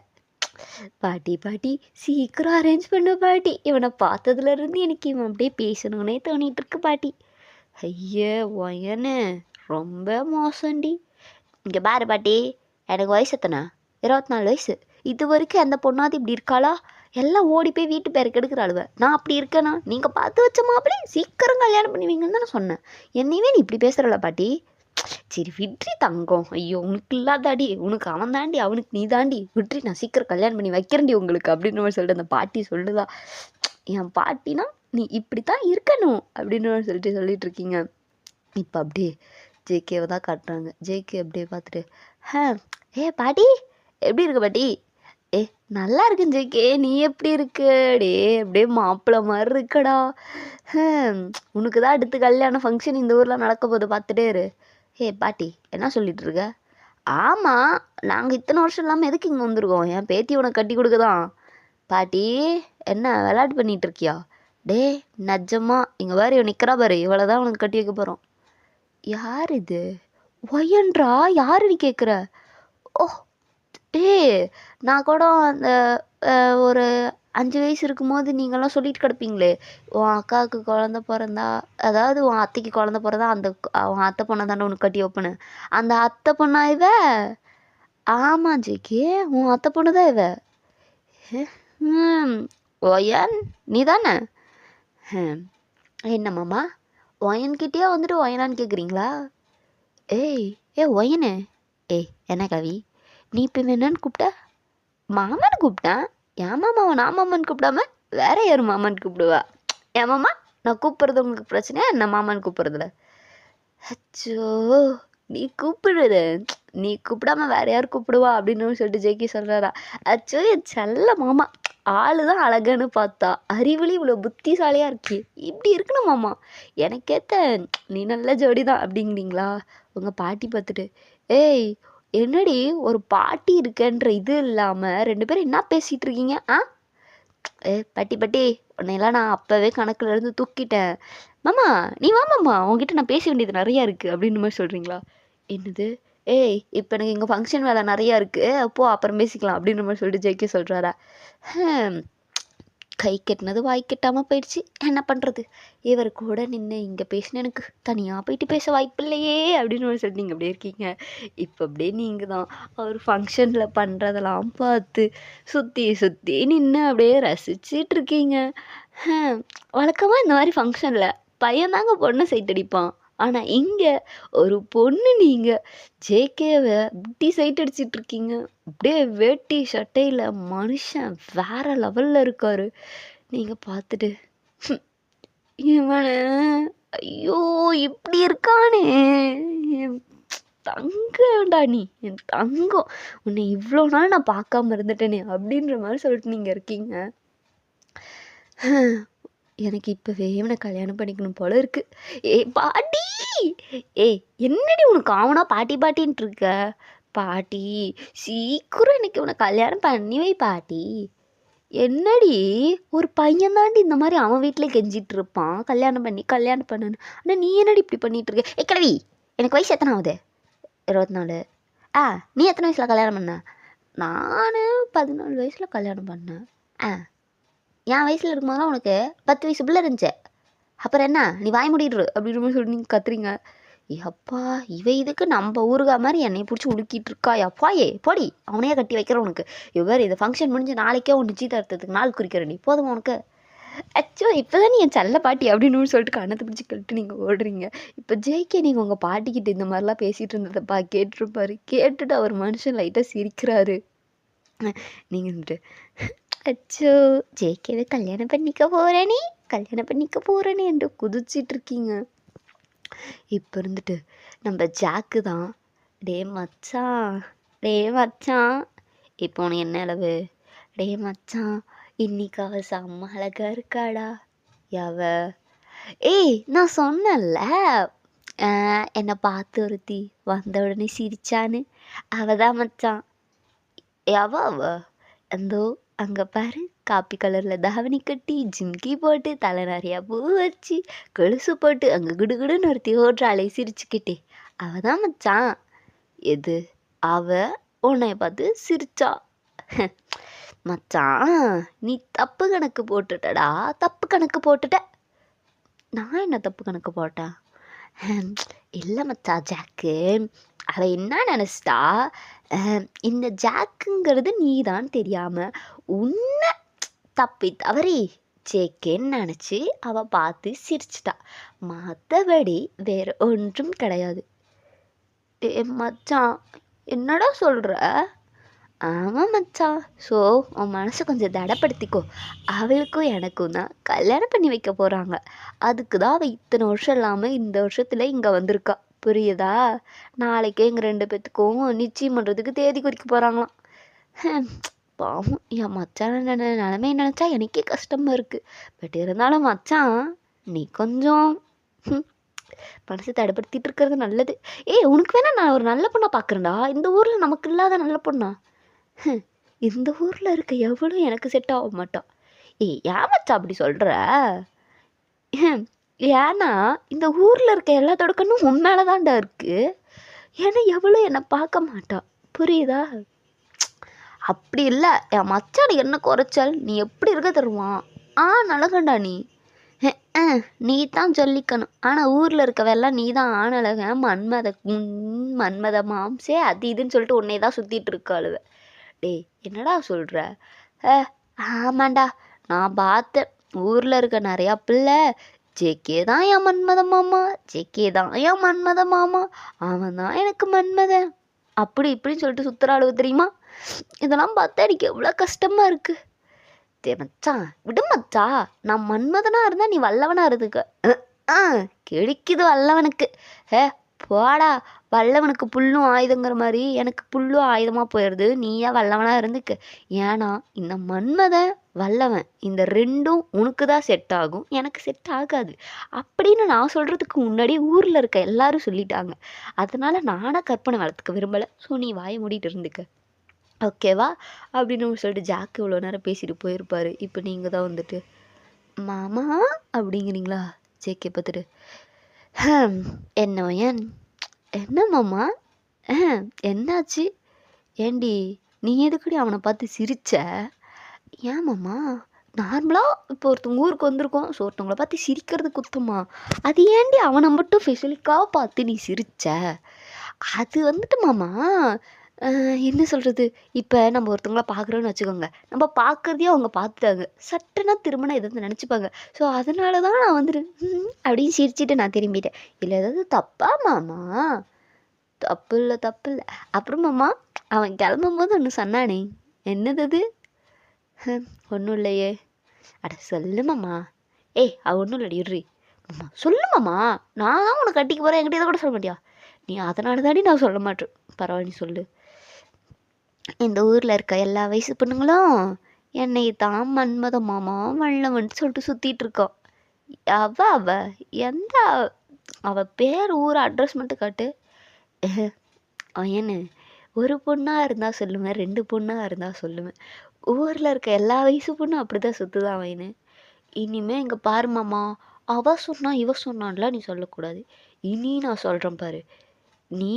பாட்டி பாட்டி சீக்கிரம் அரேஞ்ச் பண்ணு பாட்டி, இவனை பார்த்ததுலேருந்து எனக்கு இவன் அப்படியே பேசணுன்னே தோணிட்டு இருக்கு பாட்டி. ஐயா ஒயனு ரொம்ப மோசண்டி. இங்கே பாரு பாட்டி, எனக்கு வயசு எத்தனை? 24 வயசு. இது வரைக்கும் எந்த பொண்ணாவது இப்படி இருக்காளா? எல்லாம் ஓடி போய் வீட்டு பேருக்கு எடுக்கிறாளுவ. நான் அப்படி இருக்கேனா? நீங்கள் பார்த்து வச்ச மாப்பிள்ளை சீக்கிரம் கல்யாணம் பண்ணுவீங்கன்னு தான் நான் சொன்னேன். என்னையுமே நீ இப்படி பேசுகிறல பாட்டி. சரி விட்ரி தங்கம். ஐயோ உனக்கு இல்லாதாடி, உனக்கு அவன் தாண்டி, அவனுக்கு நீ தாண்டி. விட்ரி நான் சீக்கிரம் கல்யாணம் பண்ணி வைக்கிறேன்டி உங்களுக்கு அப்படின்ற மாதிரி சொல்லிட்டு அந்த பாட்டி சொல்லுதா. என் பாட்டினா நீ இப்படி தான் இருக்கணும் அப்படின்னு சொல்லிட்டு இருக்கீங்க. இப்போ அப்படியே ஜேகேவை தான் காட்டுறாங்க. ஜேகே அப்படியே பார்த்துட்டு ஏ பாட்டி எப்படி இருக்க பாட்டி? நல்லா இருக்கேன் ஜேகே, நீ எப்படி இருக்க? அப்படியே மாப்பிள்ளை மாதிரி இருக்கடா. உனக்கு தான் அடுத்து கல்யாண ஃபங்க்ஷன் இந்த ஊரில் நடக்க போது, பார்த்துட்டே இரு. பாட்டி என்ன சொல்லிட்டு இருக்க? ஆமாம், நாங்கள் இத்தனை வருஷம் இல்லாமல் எதுக்கு இங்கே வந்திருக்கோம்? என் பேத்தி உனக்கு கட்டி கொடுக்க தான். பாட்டி என்ன விளையாட்டு பண்ணிட்டு இருக்கியா? நிஜமா இங்கே பாரு நிற்கிறா பாரு, இவளை தான் உனக்கு கட்டி வைக்க போகிறோம். யார் இது? ஒயன்றா யாருன்னு கேட்குற? ஓ நான் கூட அந்த ஒரு 5 வயசு இருக்கும்போது நீங்கள்லாம் சொல்லிட்டு கிடப்பீங்களே, உன் அக்காவுக்கு குழந்த பிறந்தா, அதாவது உன் அத்தைக்கு குழந்த பிறந்தா அந்த உன் அத்தை பொண்ணை தானே உனக்கு கட்டி வைப்பேன்னு. அந்த அத்தை பொண்ணா இவ? ஆமாம் ஜேகே, உன் அத்தை பொண்ணு தான் இவ. ஒயன் நீ தானே? என்ன மாமா ஒயன்கிட்டயே வந்துட்டு ஒயனான்னு கேட்குறீங்களா? ஒயனு என்ன கவி நீ இப்போ என்னன்னு கூப்பிட்ட? மாமான்னு கூப்பிட்டேன். என் மாமாவை நான் மாமான்னு கூப்பிடாம வேற யாரும் மாமான்னு கூப்பிடுவா? என் மாமா நான் கூப்பிட்றது உங்களுக்கு பிரச்சனையா என்ன? மாமான்னு கூப்பிட்றதுல அச்சோ நீ கூப்பிடுறது, நீ கூப்பிடாம வேற யார் கூப்பிடுவா அப்படின்னு சொல்லிட்டு ஜெய்கி சொல்கிறாரா. அச்சோ என் செல்ல மாமா, ஆளு தான் அழகுன்னு பார்த்தா அறிவுலி இவ்வளோ புத்திசாலியாக இருக்கி, இப்படி இருக்கணும் மாமா, எனக்கேத்த நீ நல்ல ஜோடி தான் அப்படிங்கிறீங்களா? உங்கள் பாட்டி பார்த்துட்டு என்னடி ஒரு பாட்டி இருக்கன்ற இது இல்லாமல் 2 பேரும் என்ன பேசிகிட்டு இருக்கீங்க? பாட்டி பாட்டி உன்னையெல்லாம் நான் அப்போவே கணக்கில் இருந்து தூக்கிட்டேன். மாமா நீ வாமாம்மா, உங்ககிட்ட நான் பேச வேண்டியது நிறையா இருக்குது அப்படின்னு மாதிரி சொல்கிறீங்களா? என்னது? இப்போ எனக்கு இங்கே ஃபங்க்ஷன் வேலை நிறையா இருக்குது, அப்போ அப்புறம் பேசிக்கலாம் அப்படின்ற மாதிரி சொல்லிட்டு ஜெயிக்க சொல்கிறாரா. கை கெட்டினது வாய் கெட்டாமல் போயிடுச்சு, என்ன பண்ணுறது? இவர் கூட நின்று இங்கே பேசின எனக்கு தனியாக போயிட்டு பேச வாய்ப்பு இல்லையே அப்படின்னு சொல்லிட்டு நீங்கள் அப்படியே இருக்கீங்க. இப்போ அப்படியே நீங்கள் தான் அவர் ஃபங்க்ஷனில் பண்ணுறதெல்லாம் பார்த்து சுற்றி சுற்றி நின்று அப்படியே ரசிச்சிட்டு இருக்கீங்க. வழக்கமாக இந்த மாதிரி ஃபங்க்ஷனில் பையன் தாங்க பொண்ணை சைட் அடிப்பான், ஆனால் இங்கே ஒரு பொண்ணு நீங்கள் ஜேகேவை இப்படி சைட் அடிச்சிட்டு இருக்கீங்க. அப்படியே வேட்டி சட்டையில் மனுஷன் வேற லெவலில் இருக்காரு. நீங்கள் பார்த்துட்டு இவனை ஐயோ இப்படி இருக்கானே, என் தங்கம்டா நீ, என் தங்கம், உன்னை இவ்வளோ நாள் நான் பார்க்காம இருந்துட்டேனே அப்படின்ற மாதிரி சொல்லிட்டு நீங்கள் இருக்கீங்க. எனக்கு இப்போவே இவனை கல்யாணம் பண்ணிக்கணும் போல இருக்கு. பாட்டி என்னடி உனக்கு ஆவனா பாட்டி பாட்டின்ட்டு இருக்க? பாட்டி சீக்கிரம் எனக்கு இவனை கல்யாணம் பண்ணி வை பாட்டி. என்னடி ஒரு பையன் தாண்டி இந்த மாதிரி அவன் வீட்டில் கெஞ்சிட்டு இருப்பான் கல்யாணம் பண்ணணும், ஆனால் நீ என்னடி இப்படி பண்ணிட்டு இருக்க? கிழவி எனக்கு வயசு எத்தனை ஆகுது? 24. நீ எத்தனை வயசில் கல்யாணம் பண்ண? நான் 14 வயசில் கல்யாணம் பண்ணேன். என் வயசில் இருக்கும்போதெல்லாம் உனக்கு 10 வயசு பிள்ளை இருந்துச்சு, அப்புறம் என்ன நீ வாய் மூடிடுரு அப்படின்னு சொல்லி நீங்கள் கத்துறீங்க. அப்பா இவ இதுக்கு நம்ம ஊருகா மாதிரி என்னை பிடிச்சி உடுக்கிட்டு இருக்கா. அப்பாயே போடி, அவனையே கட்டி வைக்கிறேன் உனக்கு. இவர் இது ஃபங்க்ஷன் முடிஞ்சு நாளைக்கே உன் நிச்சயதார்த்தத்துக்கு நாள் குறிக்கிற நீ போதுமா உனக்கு? அச்சோ இப்போதான் நீ என் செல்ல பாட்டி அப்படின்னு சொல்லிட்டு கண்ணத்தை பிடிச்சி கழிட்டு நீங்கள் ஓடுறீங்க. இப்போ ஜெய்கே நீங்கள் உங்கள் பாட்டிக்கிட்ட இந்த மாதிரிலாம் பேசிகிட்டு இருந்ததைப்பா கேட்டுருப்பாரு. கேட்டுட்டு அவர் மனுஷன் லைட்டாக சிரிக்கிறாரு. நீங்கள் வந்துட்டு அச்சோ ஜேகேவை கல்யாணம் பண்ணிக்க போகிறேனே என்று குதிச்சிட்டு இருக்கீங்க. இப்போ இருந்துட்டு நம்ம ஜாக்கு தான், டே மச்சான் இப்போ உனக்கு என்ன அளவு? டே மச்சான் இன்னைக்கு அவ செம்ம அழகா இருக்காடா. நான் சொன்னேன்ல என்னை பார்த்து ஒருத்தி வந்த உடனே சிரிச்சான்னு அவதான் மச்சான். அவ அந்தோ அங்கே பாரு, காப்பி கலரில் தாவணி கட்டி ஜிம்கி போட்டு தலை நிறையா பூ வச்சு கொலுசு போட்டு அங்கே குடுகுடுன்னு ஒருத்தி ஓடுறாளே சிரிச்சுக்கிட்டே, அவதான் மச்சான். எது? அவ உன்னைய பார்த்து சிரிச்சா. மச்சான் நீ தப்பு கணக்கு போட்டுட்டடா, தப்பு கணக்கு போட்டுட்ட. நான் என்ன தப்பு கணக்கு போட்டேன்? இல்லை மச்சா ஜாக்கு, அவள் என்ன நினச்சிட்டா, இந்த ஜாக்குங்கிறது நீ தான் தெரியாமல் உன்னை தப்பி தவறி ஜேக்கேன்னு நினச்சி அவள் பார்த்து சிரிச்சிட்டா. மற்றபடி வேற ஒன்றும் கிடையாது. மச்சான் என்னடா சொல்கிற? ஆமாம் மச்சான். ஸோ உன் மனசை கொஞ்சம் தடப்படுத்திக்கோ. அவளுக்கும் எனக்கும் தான் கல்யாணம் பண்ணி வைக்க போகிறாங்க. அதுக்கு தான் அவள் இத்தனை வருஷம் இல்லாமல் இந்த வருஷத்தில் இங்கே வந்திருக்கா. புரியுதா? நாளைக்கே எங்கள் 2 பேத்துக்கும் நிச்சயம் பண்ணுறதுக்கு தேதி குறிக்க போகிறாங்களாம். பாவம் என் மச்சான் நிலைமையை நினச்சா எனக்கே கஷ்டமாக இருக்குது. பட் இருந்தாலும் மச்சான் நீ கொஞ்சம் மனசு தடைப்படுத்திட்டு இருக்கிறது நல்லது. உனக்கு வேணா நான் ஒரு நல்ல பொண்ணா பார்க்குறேன்டா. இந்த ஊரில் நமக்கு இல்லாத நல்ல பொண்ணா? இந்த ஊரில் இருக்க எவ்வளோ எனக்கு செட் ஆக மாட்டான். ஏன் மச்சா அப்படி சொல்கிற? ஏன்னா இந்த ஊரில் இருக்க எல்லாத்தோட கண்ணும் உன் மேலே தான்டா இருக்குது. ஏன்னா எவ்வளோ என்னை பார்க்க மாட்டா. புரியுதா? அப்படி இல்லை, என் மச்சான் என்ன குறைச்சல். நீ எப்படி இருக்க தருவான்? நலகண்டா நீ. நீ தான் சொல்லிக்கணும். ஆனால் ஊரில் இருக்கவெல்லாம் நீ தான் ஆனழக மன்மத மாம்சே அது இதுன்னு சொல்லிட்டு உன்னை தான் சுற்றிட்டு இருக்காளுவ. டேய் என்னடா சொல்கிற? ஆமாண்டா, நான் பார்த்தேன். ஊரில் இருக்க நிறையா பிள்ளை ஜேகே தான் என் மன்மத மாமா, ஜேகே தான் என் மன்மத மாமா, அவன் தான் எனக்கு மன்மதன், அப்படி இப்படின்னு சொல்லிட்டு சுற்றுறாளுவ தெரியுமா? இதெல்லாம் பார்த்தா எனக்கு எவ்வளோ கஷ்டமாக இருக்குது. மச்சான் விடு மச்சா, நான் மன்மதனாக இருந்தால் நீ வல்லவனாக இருந்துக்க. கிடைக்குது வல்லவனுக்கு. போடா, வல்லவனுக்கு புல்லும் ஆயுதங்கிற மாதிரி எனக்கு புல்லும் ஆயுதமாக போயிடுது. நீயா வல்லவனாக இருந்துக்க. ஏன்னா இந்த மன்மதன் வல்லவன் இந்த ரெண்டும் உனக்கு தான் செட் ஆகும், எனக்கு செட் ஆகாது அப்படின்னு நான் சொல்கிறதுக்கு முன்னாடி ஊரில் இருக்க எல்லாரும் சொல்லிட்டாங்க. அதனால நானாக கற்பனை வளர்த்துக்க விரும்பலை. ஸோ நீ வாயை மூடிட்டு இருந்துக்க, ஓகேவா? அப்படின்னு சொல்லிட்டு ஜாக்கு இவ்வளோ நேரம் பேசிட்டு போயிருப்பாரு. இப்போ நீங்கள் தான் வந்துட்டு மாமா அப்படிங்கிறீங்களா? ஜேக்கே பார்த்துட்டு என்ன மாமா, என்னாச்சு? ஏண்டி நீ எதுக்கடி அவனை பார்த்து சிரிச்ச? ஏன் மாமா, நார்மலாக இப்போ ஒருத்தவங்க ஊருக்கு வந்திருக்கோம், ஸோ ஒருத்தவங்களை பார்த்து சிரிக்கிறது குத்தமா? அது ஏண்டி அவனை மட்டும் ஸ்பெஷலிக்காக பார்த்து நீ சிரிச்ச? அது வந்துட்டு மாமா என்ன சொல்கிறது, இப்போ நம்ம ஒருத்தவங்கள பார்க்குறோன்னு வச்சுக்கோங்க, நம்ம பார்க்குறதையே அவங்க பார்த்துட்டாங்க, சட்டுன்னா திரும்பினா இதை வந்து நினச்சிப்பாங்க. ஸோ அதனால தான் நான் வந்துட்டு அப்படின்னு சிரிச்சிட்டு நான் திரும்பிட்டேன். இல்லை ஏதாவது தப்பா மாமா? தப்பு இல்லை தப்பு இல்லை. அப்புறம் மாமா அவன் கிளம்பும் போது ஒன்று சொன்னானே, என்னது அது? ஒன்றும் இல்லையே. அட சொல்லு மாமா. அவ ஒன்றும் இல்லடி இட்ரி. மாமா சொல்லு மாமா, நான் தான் உன்னை கட்டிக்கு போகிறேன், என்கிட்ட இதை கூட சொல்ல மாட்டியா? நீ அதனால தாண்டி நான் சொல்ல மாட்டேன். பரவாயில்ல நீ சொல்லு. இந்த ஊரில் இருக்க எல்லா வயசு பொண்ணுங்களும் என்னை தான் மன்மத மாமா வல்லவன் சொல்லிட்டு சுற்றிட்டு இருக்கோம். அவ எந்த அவள் பேர் ஊர் அட்ரஸ் மட்டும் காட்டு. என்ன ஒரு பொண்ணாக இருந்தால் சொல்லுவேன், 2 பொண்ணாக இருந்தால் சொல்லுவேன். ஊரில் இருக்க எல்லா வயசு பொண்ணும் அப்படி தான் சுற்றுதான் அவனு. இனிமேல் இங்கே பாரு மாமா, அவ சொன்னா இவ சொன்னான்லாம் நீ சொல்லக்கூடாது. இனி நான் சொல்கிறேன் பாரு, நீ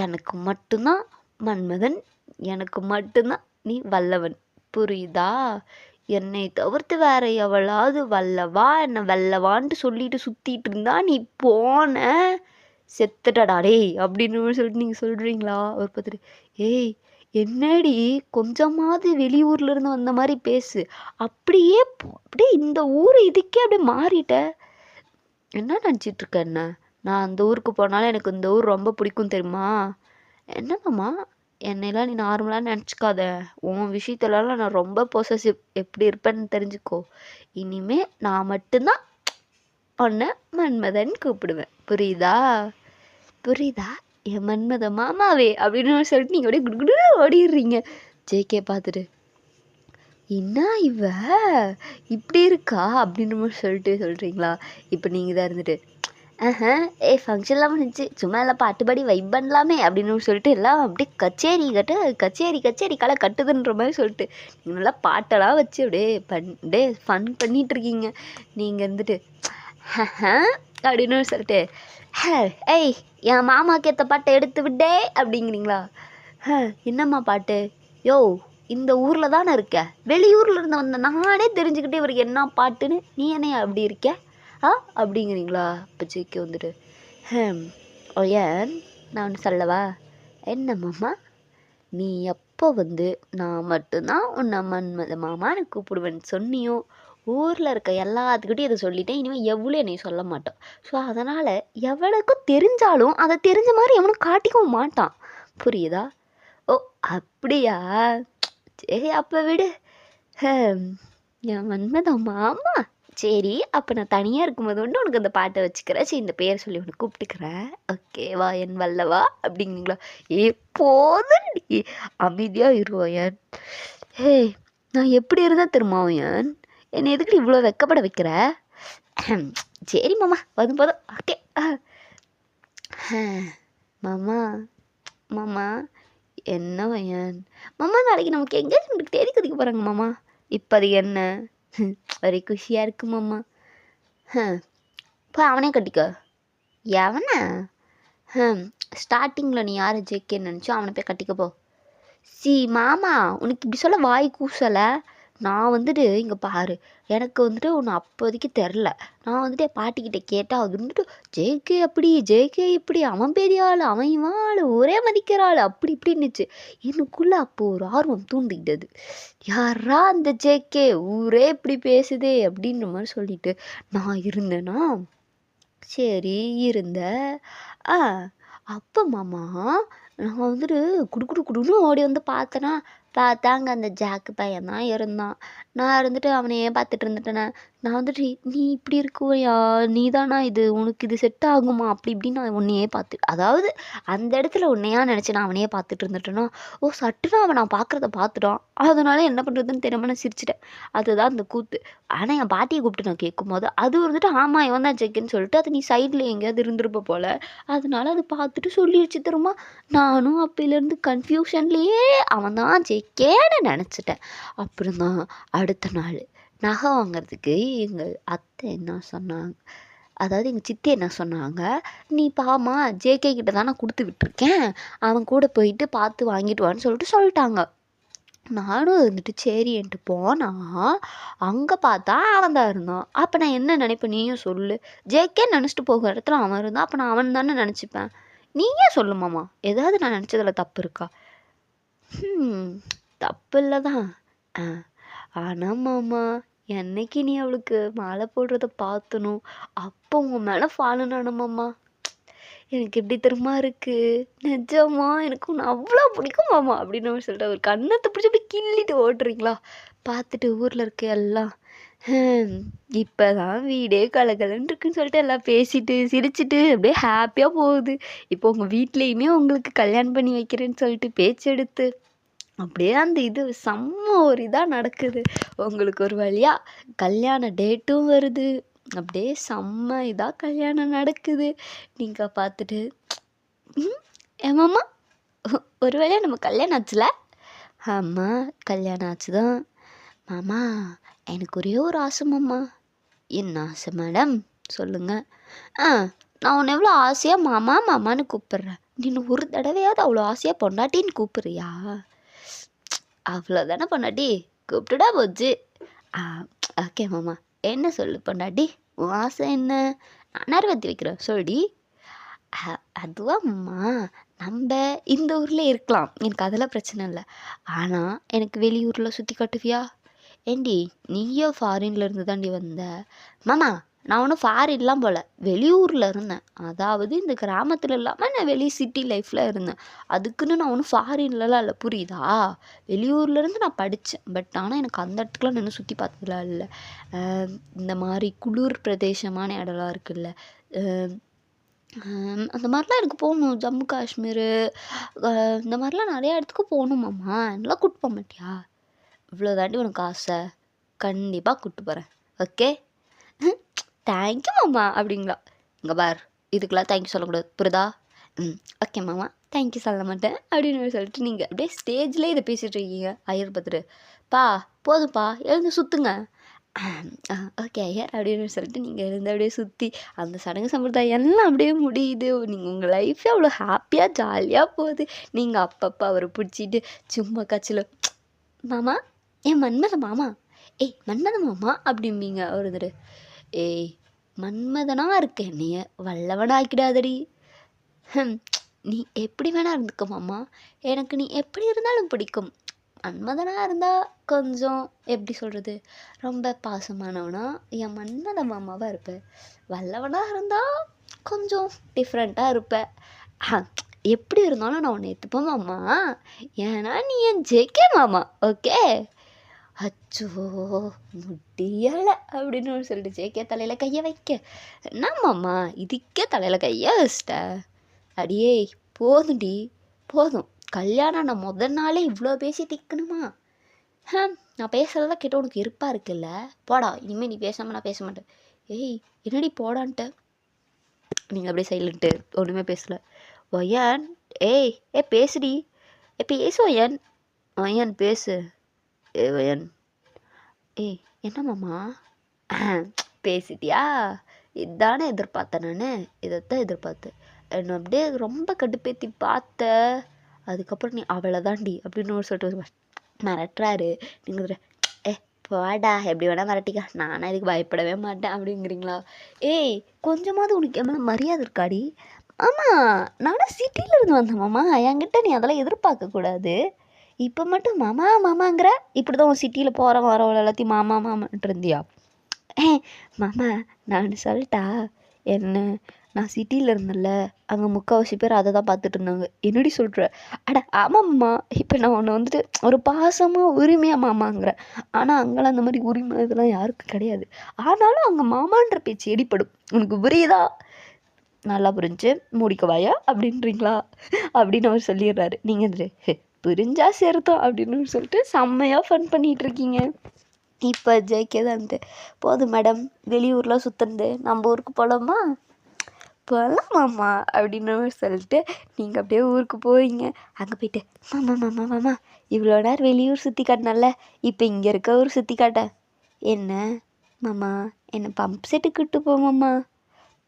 எனக்கு மட்டும்தான் மன்மதன், எனக்கு மட்டும்தான் நீ வல்லவன், புரியுதா? என்னை தவிர்த்து வேற எவளாவது வல்லவா என்னை வெல்லவான்ட்டு சொல்லிட்டு சுற்றிட்டு இருந்தா நீ போன செத்துட்டடா டேய் அப்படின்னு சொல்லிட்டு நீங்கள் சொல்கிறீங்களா? ஒரு பார்த்துட்டு என்னடி கொஞ்சமாவது வெளியூர்ல இருந்து வந்த மாதிரி பேசு. அப்படியே இந்த ஊர் இதுக்கே அப்படியே மாறிட்ட. என்ன நினச்சிட்டு இருக்க? என்ன நான் அந்த ஊருக்கு போனாலும் எனக்கு இந்த ஊர் ரொம்ப பிடிக்கும் தெரியுமா? என்னம்மா என்னையெல்லாம் நீ நார்மலாக நினச்சிக்காத. உன் விஷயத்துலலாம் நான் ரொம்ப பொசசிவ், எப்படி இருப்பேன்னு தெரிஞ்சுக்கோ. இனிமே நான் மட்டும்தான் உன்னை மன்மதன் கூப்பிடுவேன், புரியுதா? புரியுதா? என் மன்மத மாமாவே அப்படின்னு சொல்லிட்டு நீங்கள் அப்படியே குடுகுடு ஓடிடுறீங்க. ஜேகே பார்த்துட்டு என்ன இவ இப்படி இருக்கா அப்படின்னு சொல்லிட்டு சொல்கிறீங்களா? இப்போ நீங்கள் தான் இருந்துட்டு ஃபங்க்ஷன்லாம் முடிஞ்சுச்சு, சும்மா எல்லாம் பாட்டு பாடி வைப் பண்ணலாமே அப்படின்னு சொல்லிட்டு எல்லாம் அப்படியே கச்சேரி களை கட்டுதுன்ற மாதிரி சொல்லிட்டு நீங்கள் நல்லா பாட்டெல்லாம் வச்சு அப்படியே ஃபன் பண்ணிட்டு இருக்கீங்க. நீங்கள் இருந்துட்டு அப்படின்னு சொல்லிட்டு ஏய் என் மாமாக்கு ஏற்ற பாட்டை எடுத்து விட்டே அப்படிங்கிறீங்களா? என்னம்மா பாட்டு? யோ இந்த ஊரில் தானே இருக்க, வெளியூரில் இருந்து வந்த நானே தெரிஞ்சுக்கிட்டு இவருக்கு என்ன பாட்டுன்னு நீ என்னையா அப்படி இருக்க அப்படிங்கிறீங்களா? இப்போ ஜேகே வந்துட்டு ஏன் நான் ஒன்று சொல்லவா? என்ன மாமா, நீ எப்போ வந்து நான் மட்டும்தான் உன்னை மன்மத மாமான்னு கூப்பிடுவேன்னு சொன்னியோ, ஊரில் இருக்க எல்லாத்துக்கிட்டையும் இதை சொல்லிட்டேன். இனிமேல் எவ்வளோ என்னை சொல்ல மாட்டோம். ஸோ அதனால் எவளுக்கும் தெரிஞ்சாலும் அதை தெரிஞ்ச மாதிரி எவனும் காட்டிக்கவும் மாட்டான். புரியுதா? ஓ அப்படியா, சரி அப்போ விடு. என் மன்மத மாமா, சரி அப்போ நான் தனியாக இருக்கும்போது ஒன்று உனக்கு அந்த பாட்டை வச்சுக்கிறேன். சரி இந்த பேரை சொல்லி உனக்கு கூப்பிட்டுக்கிறேன், ஓகேவா என் வல்லவா அப்படிங்களா? எப்போதும் நீ அமைதியாக இருவோயன். நான் எப்படி இருந்தால் திரும்பாவையன், என்னை எதுக்கு இவ்வளோ வெக்கப்பட வைக்கிற? சரி மாமா வரும் போதும், ஓகே. மாமா மாமா என்ன வையன் மாமா, நாளைக்கு நமக்கு எங்கேஜ்மெண்ட்டுக்கு தேடி குதிக்க போகிறாங்க மாமா. இப்போ அது என்ன ஒரே குஷியாக இருக்கு மாமா. இப்போ அவனே கட்டிக்க. எவனை? ஸ்டார்டிங்கில் நீ யாரை ஜேகேன்னு நினச்சோ அவனை போய் கட்டிக்க போ. மாமா உனக்கு இப்படி சொல்ல வாய் கூசலை. நான் வந்துட்டு இங்கே பாரு, எனக்கு வந்துட்டு ஒன்று அப்போதைக்கு தெரில. நான் வந்துட்டு என் பாட்டிக்கிட்ட கேட்டால் அது வந்துட்டு ஜேகே அப்படி ஜேகே இப்படி, அவன் பெரிய ஆள், அவன் இவன் ஆள், ஒரே மதிக்கிற ஆள் அப்படி இப்படின்னுச்சு. எனக்குள்ளே அப்போது ஒரு ஆர்வம் தூண்டிக்கிட்டது. யாரா அந்த ஜேகே, ஊரே இப்படி பேசுதே அப்படின்ற மாதிரி சொல்லிட்டு நான் இருந்தேன்னா சரி இருந்த. அப்போ மாமா நான் வந்துட்டு குடுன்னு ஓடி வந்து பார்த்தாங்க அந்த ஜாக்கு பையன் தான் இருந்தான். நான் இருந்துட்டு அவனையே பார்த்துட்டு இருந்துட்டேனே. நான் வந்துட்டு நீ இப்படி இருக்குவையா, நீ தானா இது, உனக்கு இது செட் ஆகுமா அப்படி இப்படின்னு நான் உன்னையே அதாவது அந்த இடத்துல உன்னையா நினச்சி நான் அவனையே பார்த்துட்டு இருந்துட்டேன்னா, சட்டுன்னு அவன் நான் பார்க்குறத பார்த்துட்டான். அதனால என்ன பண்ணுறதுன்னு தெரியாமல் நான் சிரிச்சிட்டேன். அதுதான் அந்த கூத்து. ஆனால் என் பாட்டியை கூப்பிட்டு நான் கேட்கும்போது அது வந்துட்டு ஆமாம் இவன் தான் ஜெக்குன்னு சொல்லிட்டு அது நீ சைடில் எங்கேயாவது இருந்திருப்ப போல். அதனால அது பார்த்துட்டு சொல்லிடுச்சு திரும்ப. நானும் அப்போலேருந்து கன்ஃபியூஷன்லேயே அவன் தான் ஜேகேன்னு நினச்சிட்டேன். அப்புறம் தான் அடுத்த நாள் நகை வாங்கிறதுக்கு எங்கள் அத்தை என்ன சொன்னாங்க, அதாவது எங்கள் சித்தி என்ன சொன்னாங்க, நீ பாமா ஜேகே கிட்ட தான் நான் கொடுத்து விட்டுருக்கேன், அவன் கூட போயிட்டு பார்த்து வாங்கிட்டு வான்னு சொல்லிட்டாங்க. நானும் இருந்துட்டு சரின்ட்டு போனால் அங்கே பார்த்தா அவன் தான் இருந்தான். அப்போ நான் என்ன நினைப்பேன் நீயும் சொல்லு? ஜேகே நினச்சிட்டு போகிற இடத்துல அவன் இருந்தான், அப்போ நான் அவன் தானே நினச்சிப்பேன். நீயே சொல்லுமாம்மா, ஏதாவது நான் நினச்சதில் தப்பு இருக்கா? தப்பு இல்லை தான். ஆனால் மாமா என்னைக்கு நீ அவளுக்கு மாலை போடுறத பார்த்தனும் அப்போ உங்கள் மேலே ஃபாலோ ஆனமாம்மா. எனக்கு எப்படி தெரியுமா இருக்குது, நிஜமா எனக்கு ஒன்று அவ்வளோ பிடிக்கும் மாமா அப்படின்னு சொல்லிட்டு அவர் கண்ணத்தை பிடிச்சி அப்படி கிள்ளிட்டு ஓட்டுறீங்களா? பார்த்துட்டு ஊரில் இருக்க எல்லாம் இப்போ தான் வீடே கலகலன்னு இருக்குன்னு சொல்லிட்டு எல்லாம் பேசிட்டு சிரிச்சிட்டு அப்படியே ஹாப்பியாக போகுது. இப்போ உங்கள் வீட்லேயுமே உங்களுக்கு கல்யாணம் பண்ணி வைக்கிறேன்னு சொல்லிட்டு பேச்சு எடுத்து அப்படியே அந்த இது செம்ம ஒரு இதாக நடக்குது. உங்களுக்கு ஒரு வழியாக கல்யாண டேட்டும் வருது. அப்படியே செம்ம இதாக கல்யாணம் நடக்குது. நீங்கள் பார்த்துட்டு ஏமாம்மா ஒரு வழியாக நம்ம கல்யாணம் ஆச்சுல? ஆமாம் கல்யாணம் ஆச்சு தான் மாமா. எனக்கு ஒரே ஒரு ஆசை மாமா. என்ன ஆசை மேடம் சொல்லுங்கள்? நான் உன்னை எவ்வளோ ஆசையாக மாமா மாமான்னு கூப்பிட்றேன், நீ ஒரு தடவையாவது அவ்வளோ ஆசையாக பொண்டாட்டின்னு கூப்பிட்றியா? அவ்வளோதானே பொண்டாட்டி, கூப்பிட்டுடா போச்சு. ஓகே மாமா, என்ன சொல்லு பொண்டாட்டி, உன் ஆசை என்ன? நான் நிறைவேற்றி வைக்கிறேன் சொல்லி. அதுவா மாமா, நம்ம இந்த ஊரில் இருக்கலாம், எனக்கு அதெல்லாம் பிரச்சனை இல்லை. ஆனால் எனக்கு வெளியூரில் சுற்றி காட்டுவியா? ஏண்டி நீயோ ஃபாரின்ல இருந்து தாண்டி வந்த? மாமா நான் ஒன்றும் ஃபாரின்லாம் போகல, வெளியூரில் இருந்தேன். அதாவது இந்த கிராமத்தில் இல்லாமல் நான் வெளி சிட்டி லைஃப்பில் இருந்தேன். அதுக்குன்னு நான் ஒன்றும் ஃபாரின்லலாம் இல்லை, புரியுதா? வெளியூர்லேருந்து நான் படித்தேன். பட் ஆனால் எனக்கு அந்த இடத்துக்குலாம் நான் சுற்றி பார்த்ததுலாம் இல்லை. இந்த மாதிரி குளிர் பிரதேசமான இடம்லாம் இருக்குல்ல, அந்த மாதிரிலாம் எனக்கு போகணும். ஜம்மு காஷ்மீர் இந்த மாதிரிலாம் நிறையா இடத்துக்கு போகணும் மாமா. என்னெல்லாம் கூப்பிட்டு போக மாட்டியா? இவ்வளோ தாண்டி உனக்கு ஆசை, கண்டிப்பாக கூப்பிட்டு போகிறேன், ஓகே? தேங்க்யூ மாமா அப்படிங்களா? இங்கே பார், இதுக்கெல்லாம் தேங்க்யூ சொல்லக்கூடாது புரியுதா? ஓகே மாமா தேங்க்யூ சொல்ல மாட்டேன் அப்படின்னு சொல்லிட்டு நீங்கள் அப்படியே ஸ்டேஜ்லேயே இதை பேசிகிட்டு இருக்கீங்க. ஐயர் பார்த்துட்டு பா போதும்ப்பா எழுந்து சுற்றுங்க. ஓகே ஐயர் அப்படின்னு சொல்லிட்டு நீங்கள் எழுந்து அப்படியே சுற்றி அந்த சடங்கு சம்பிரதாயம் எல்லாம் அப்படியே முடியுது. நீங்கள் உங்கள் லைஃபே அவ்வளோ ஹாப்பியாக ஜாலியாக போகுது. நீங்கள் அப்பப்போ அவரை பிடிச்சிட்டு சும்மா கச்சில் மாமா ஏன் மன்மத மாமா ஏய் மன்மத மாமா அப்படிம்பீங்க. ஒரு ஏய் மன்மதனா இருக்க என்னைய வல்லவனா ஆக்கிடாதடி. நீ எப்படி வேணா இருந்துக்க மாமா, எனக்கு நீ எப்படி இருந்தாலும் பிடிக்கும். மன்மதனாக இருந்தால் கொஞ்சம் எப்படி சொல்கிறது, ரொம்ப பாசமானவனா என் மன்மத மாமாவாக இருப்பேன். வல்லவனாக இருந்தால் கொஞ்சம் டிஃப்ரெண்ட்டாக இருப்பேன். எப்படி இருந்தாலும் நான் உன்னை ஏற்றுப்பேன் மாமா, ஏன்னா நீ என் ஜேகே மாமா. ஓகே. அச்சோ முடியலை அப்படின்னு சொல்லிட்டு ஜேகே தலையில் கையை வைக்க, என்ன மாமா இதுக்கே தலையில் கையை வச்சிட்ட? அடியே போதும்டி போதும், கல்யாணம் நான் முதல் நாளே இவ்வளோ பேசி திக்கணுமா? நான் பேசுகிறதெல்லாம் கேட்டு உனக்கு இருப்பாக இருக்குல்ல, போடா இனிமேல் நீ பேசாமல் நான் பேச மாட்டேன். ஏய் என்னடி போடான்ட்ட. நீங்கள் அப்படியே சைலண்ட்டு ஒன்றுமே பேசலை. ஒயன் ஏய் பேசுடி, பேசு ஒயன். ஒயன் பேசு. ஒயன் ஏய் என்ன மாமா பேசிட்டியா? இதானே எதிர்பார்த்தேன், நான் இதைத்தான் எதிர்பார்த்தேன். என்னை அப்படியே ரொம்ப கடுப்பேற்றி பார்த்த, அதுக்கப்புறம் நீ அவளை தாண்டி அப்படின்னு ஒரு சொல்லிட்டு மிரட்டுறாரு. நீங்கள் போடா எப்படி வேணா மிரட்டிக்கா, நானும் இதுக்கு பயப்படவே மாட்டேன் அப்படிங்கிறீங்களா? ஏய் கொஞ்சமாவது உனக்கு எவ்வளோ மரியாதை இருக்காடி? ஆமாம் நானும் சிட்டியில் இருந்து வந்தேன் மாமா, என்கிட்ட நீ அதெல்லாம் எதிர்பார்க்கக்கூடாது. இப்போ மட்டும் மாமா மாமாங்கிற, இப்படி தான் உன் சிட்டியில் போகிற வரவளை எல்லாத்தையும் மாமா மாமான்ட்டு இருந்தியா? மாமா நான் சொல்லட்டா, என்ன நான் சிட்டியில் இருந்தேன்ல, அங்கே முக்கால்வாசி பேர் அதை தான் பார்த்துட்டு இருந்தாங்க. என்னடி சொல்கிற? அட ஆமாம்மா, இப்போ நான் உன்னை வந்துட்டு ஒரு பாசமாக உரிமையாக மாமாங்கிறேன். ஆனால் அங்கெல்லாம் அந்த மாதிரி உரிமை இதெல்லாம் யாருக்கும் கிடையாது. ஆனாலும் அங்கே மாமான்ற பேச்சு எடிப்படும். உனக்கு புரியுதா? நல்லா புரிஞ்சு மூடிக்கவாயா அப்படின்றீங்களா அப்படின்னு அவர் சொல்லிடுறாரு. நீங்கள் வந்துட்டு புரிஞ்சா சேர்த்தோம் அப்படின்னு சொல்லிட்டு செம்மையாக ஃபன் பண்ணிகிட்டு இருக்கீங்க. இப்போ ஜேகே தான் போதும் மேடம், வெளியூர்லாம் சுற்றுந்து நம்ம ஊருக்கு போகலாமா? போகலாமாம்மா அப்படின்னு சொல்லிட்டு நீங்கள் அப்படியே ஊருக்கு போவீங்க. அங்கே போயிட்டு மாமா மாமா மாமா இவ்வளோ நேரம் வெளியூர் சுற்றி காட்டினால, இப்போ இங்கே இருக்க ஊர் சுற்றி காட்ட. என்ன மாமா என்னை பம்ப் செட்டுக்கு கூப்பிட்டு போமாம்மா?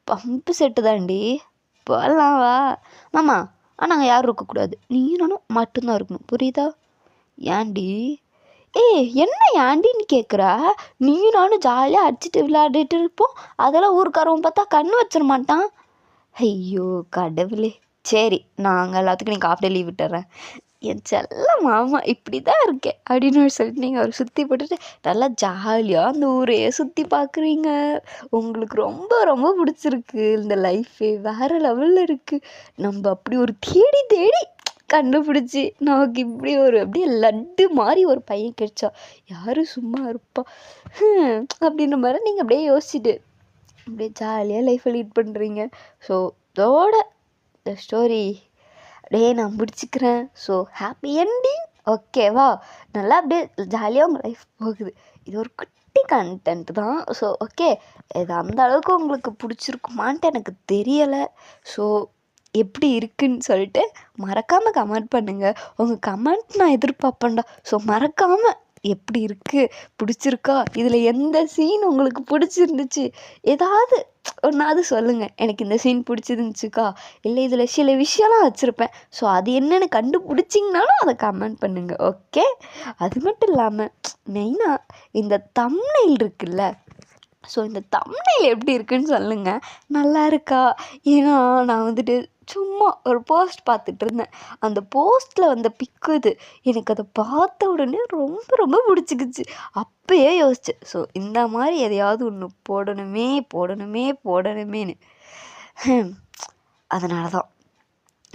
பம்பு செட்டு தாண்டி, போகலாம் வா மாமா. ஆனால் அங்கே யாரும் இருக்கக்கூடாது, நீயும் நானும் மட்டும்தான் இருக்கணும், புரியுதா? ஏன்டி? என்ன ஏண்டின்னு கேட்குறா? நீயும் நானும் ஜாலியாக அடிச்சுட்டு விளையாடிட்டு இருப்போம், அதெல்லாம் ஊருக்காரவன் பார்த்தா கண்ணு வச்சிட மாட்டான். ஐயோ கடவுளே, சரி நாங்கள் எல்லாத்துக்கும் நீங்கள் ஆஃப் டே லீவ் விட்டுறேன். என் செல்ல மாமா இப்படி தான் இருக்கேன் அப்படின்னு சொல்லிட்டு நீங்கள் அவரை சுற்றி போட்டுட்டு நல்லா ஜாலியாக அந்த ஊரையே சுற்றி பார்க்குறீங்க. உங்களுக்கு ரொம்ப ரொம்ப பிடிச்சிருக்கு இந்த லைஃபே, வேறு லெவலில் இருக்குது. நம்ம அப்படி ஒரு தேடி தேடி கண்டுபிடிச்சி நமக்கு இப்படி ஒரு அப்படியே லட்டு மாதிரி ஒரு பையன் கிடைச்சா யாரும் சும்மா இருப்பா அப்படின்ற மாதிரி நீங்கள் அப்படியே யோசிச்சுட்டு அப்படியே ஜாலியாக லைஃப்பை லீட் பண்ணுறீங்க. ஸோ இதோட இந்த ஸ்டோரி அப்படியே நான் முடிச்சுக்கிறேன். ஸோ ஹாப்பி என்டிங், ஓகேவா? நல்லா அப்படியே ஜாலியாக உங்கள் லைஃப் போகுது. இது ஒரு குட்டி கண்டென்ட் தான். ஸோ ஓகே, இது அந்த அளவுக்கு உங்களுக்கு பிடிச்சிருக்குமான்ட்டு எனக்கு தெரியலை. ஸோ எப்படி இருக்குன்னு சொல்லிட்டு மறக்காமல் கமெண்ட் பண்ணுங்கள். உங்கள் கமெண்ட் நான் எதிர்பார்ப்பேன்டா. ஸோ மறக்காமல் எப்படி இருக்குது, பிடிச்சிருக்கா, இதில் எந்த சீன் உங்களுக்கு பிடிச்சிருந்துச்சு, ஏதாவது ஒன்றாவது சொல்லுங்கள். எனக்கு இந்த சீன் பிடிச்சிருந்துச்சுக்கா, இல்லை இதில் சில விஷயம்லாம் வச்சுருப்பேன், ஸோ அது என்னென்னு கண்டுபிடிச்சிங்கனாலும் அதை கமெண்ட் பண்ணுங்கள். ஓகே, அது மட்டும் இல்லாமல் மெயினாக இந்த தம்ப்நெயில் இருக்குல்ல, ஸோ இந்த தம்ப்நெயில் எப்படி இருக்குன்னு சொல்லுங்கள், நல்லா இருக்கா? ஏன்னா நான் வந்துட்டு சும்மா ஒரு போஸ்ட் பார்த்துட்டு இருந்தேன், அந்த போஸ்ட்டில் வந்த பிக்கு இது எனக்கு அதை பார்த்த உடனே ரொம்ப ரொம்ப பிடிச்சிக்கிச்சு. அப்போயே யோசிச்சேன், ஸோ இந்த மாதிரி எதையாவது ஒன்று போடணுமேனு. அதனால தான்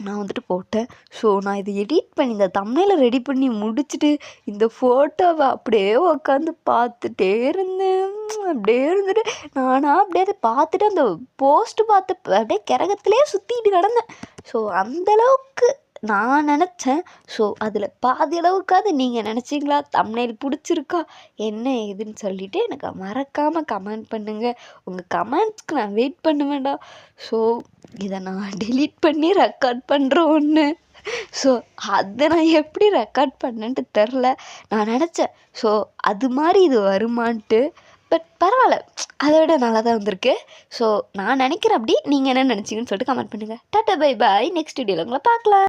நான் வந்துட்டு போட்டேன். ஸோ நான் இதை எடிட் பண்ணி இந்த தம்ப்நெயிலை ரெடி பண்ணி முடிச்சுட்டு இந்த ஃபோட்டோவை அப்படியே உட்காந்து பார்த்துட்டே இருந்தேன். அப்படியே இருந்துட்டு நானாக அப்படியே அதை பார்த்துட்டு அந்த போஸ்ட்டு பார்த்து அப்படியே கிரகத்திலே சுற்றிட்டு கிடந்தேன். ஸோ அந்தளவுக்கு நான் நினச்சேன். ஸோ அதில் பாதி அளவுக்காவது நீங்கள் நினச்சிங்களா? தம்ப்நெயில் பிடிச்சிருக்கா? என்ன ஏதுன்னு சொல்லிட்டு எனக்கு மறக்காமல் கமெண்ட் பண்ணுங்கள். உங்கள் கமெண்ட்ஸ்க்கு நான் வெயிட் பண்ணுவேன்டா. ஸோ இதை நான் டெலீட் பண்ணி ரெக்கார்ட் பண்ணுறேன் ஒன்று. ஸோ அதை நான் எப்படி ரெக்கார்ட் பண்ணேன்ட்டு தெரில. நான் நினச்சேன் ஸோ அது மாதிரி இது வருமான்ட்டு. பட் பரவாயில்ல, அதை விட நல்லா தான் வந்திருக்கு. ஸோ நான் நினைக்கிறேன் அப்படி. நீங்கள் என்ன நினச்சிங்கன்னு சொல்லிட்டு கமெண்ட் பண்ணுங்கள். Tata bye bye. நெக்ஸ்ட் வீடியோவில் உங்களை பார்க்கலாம்.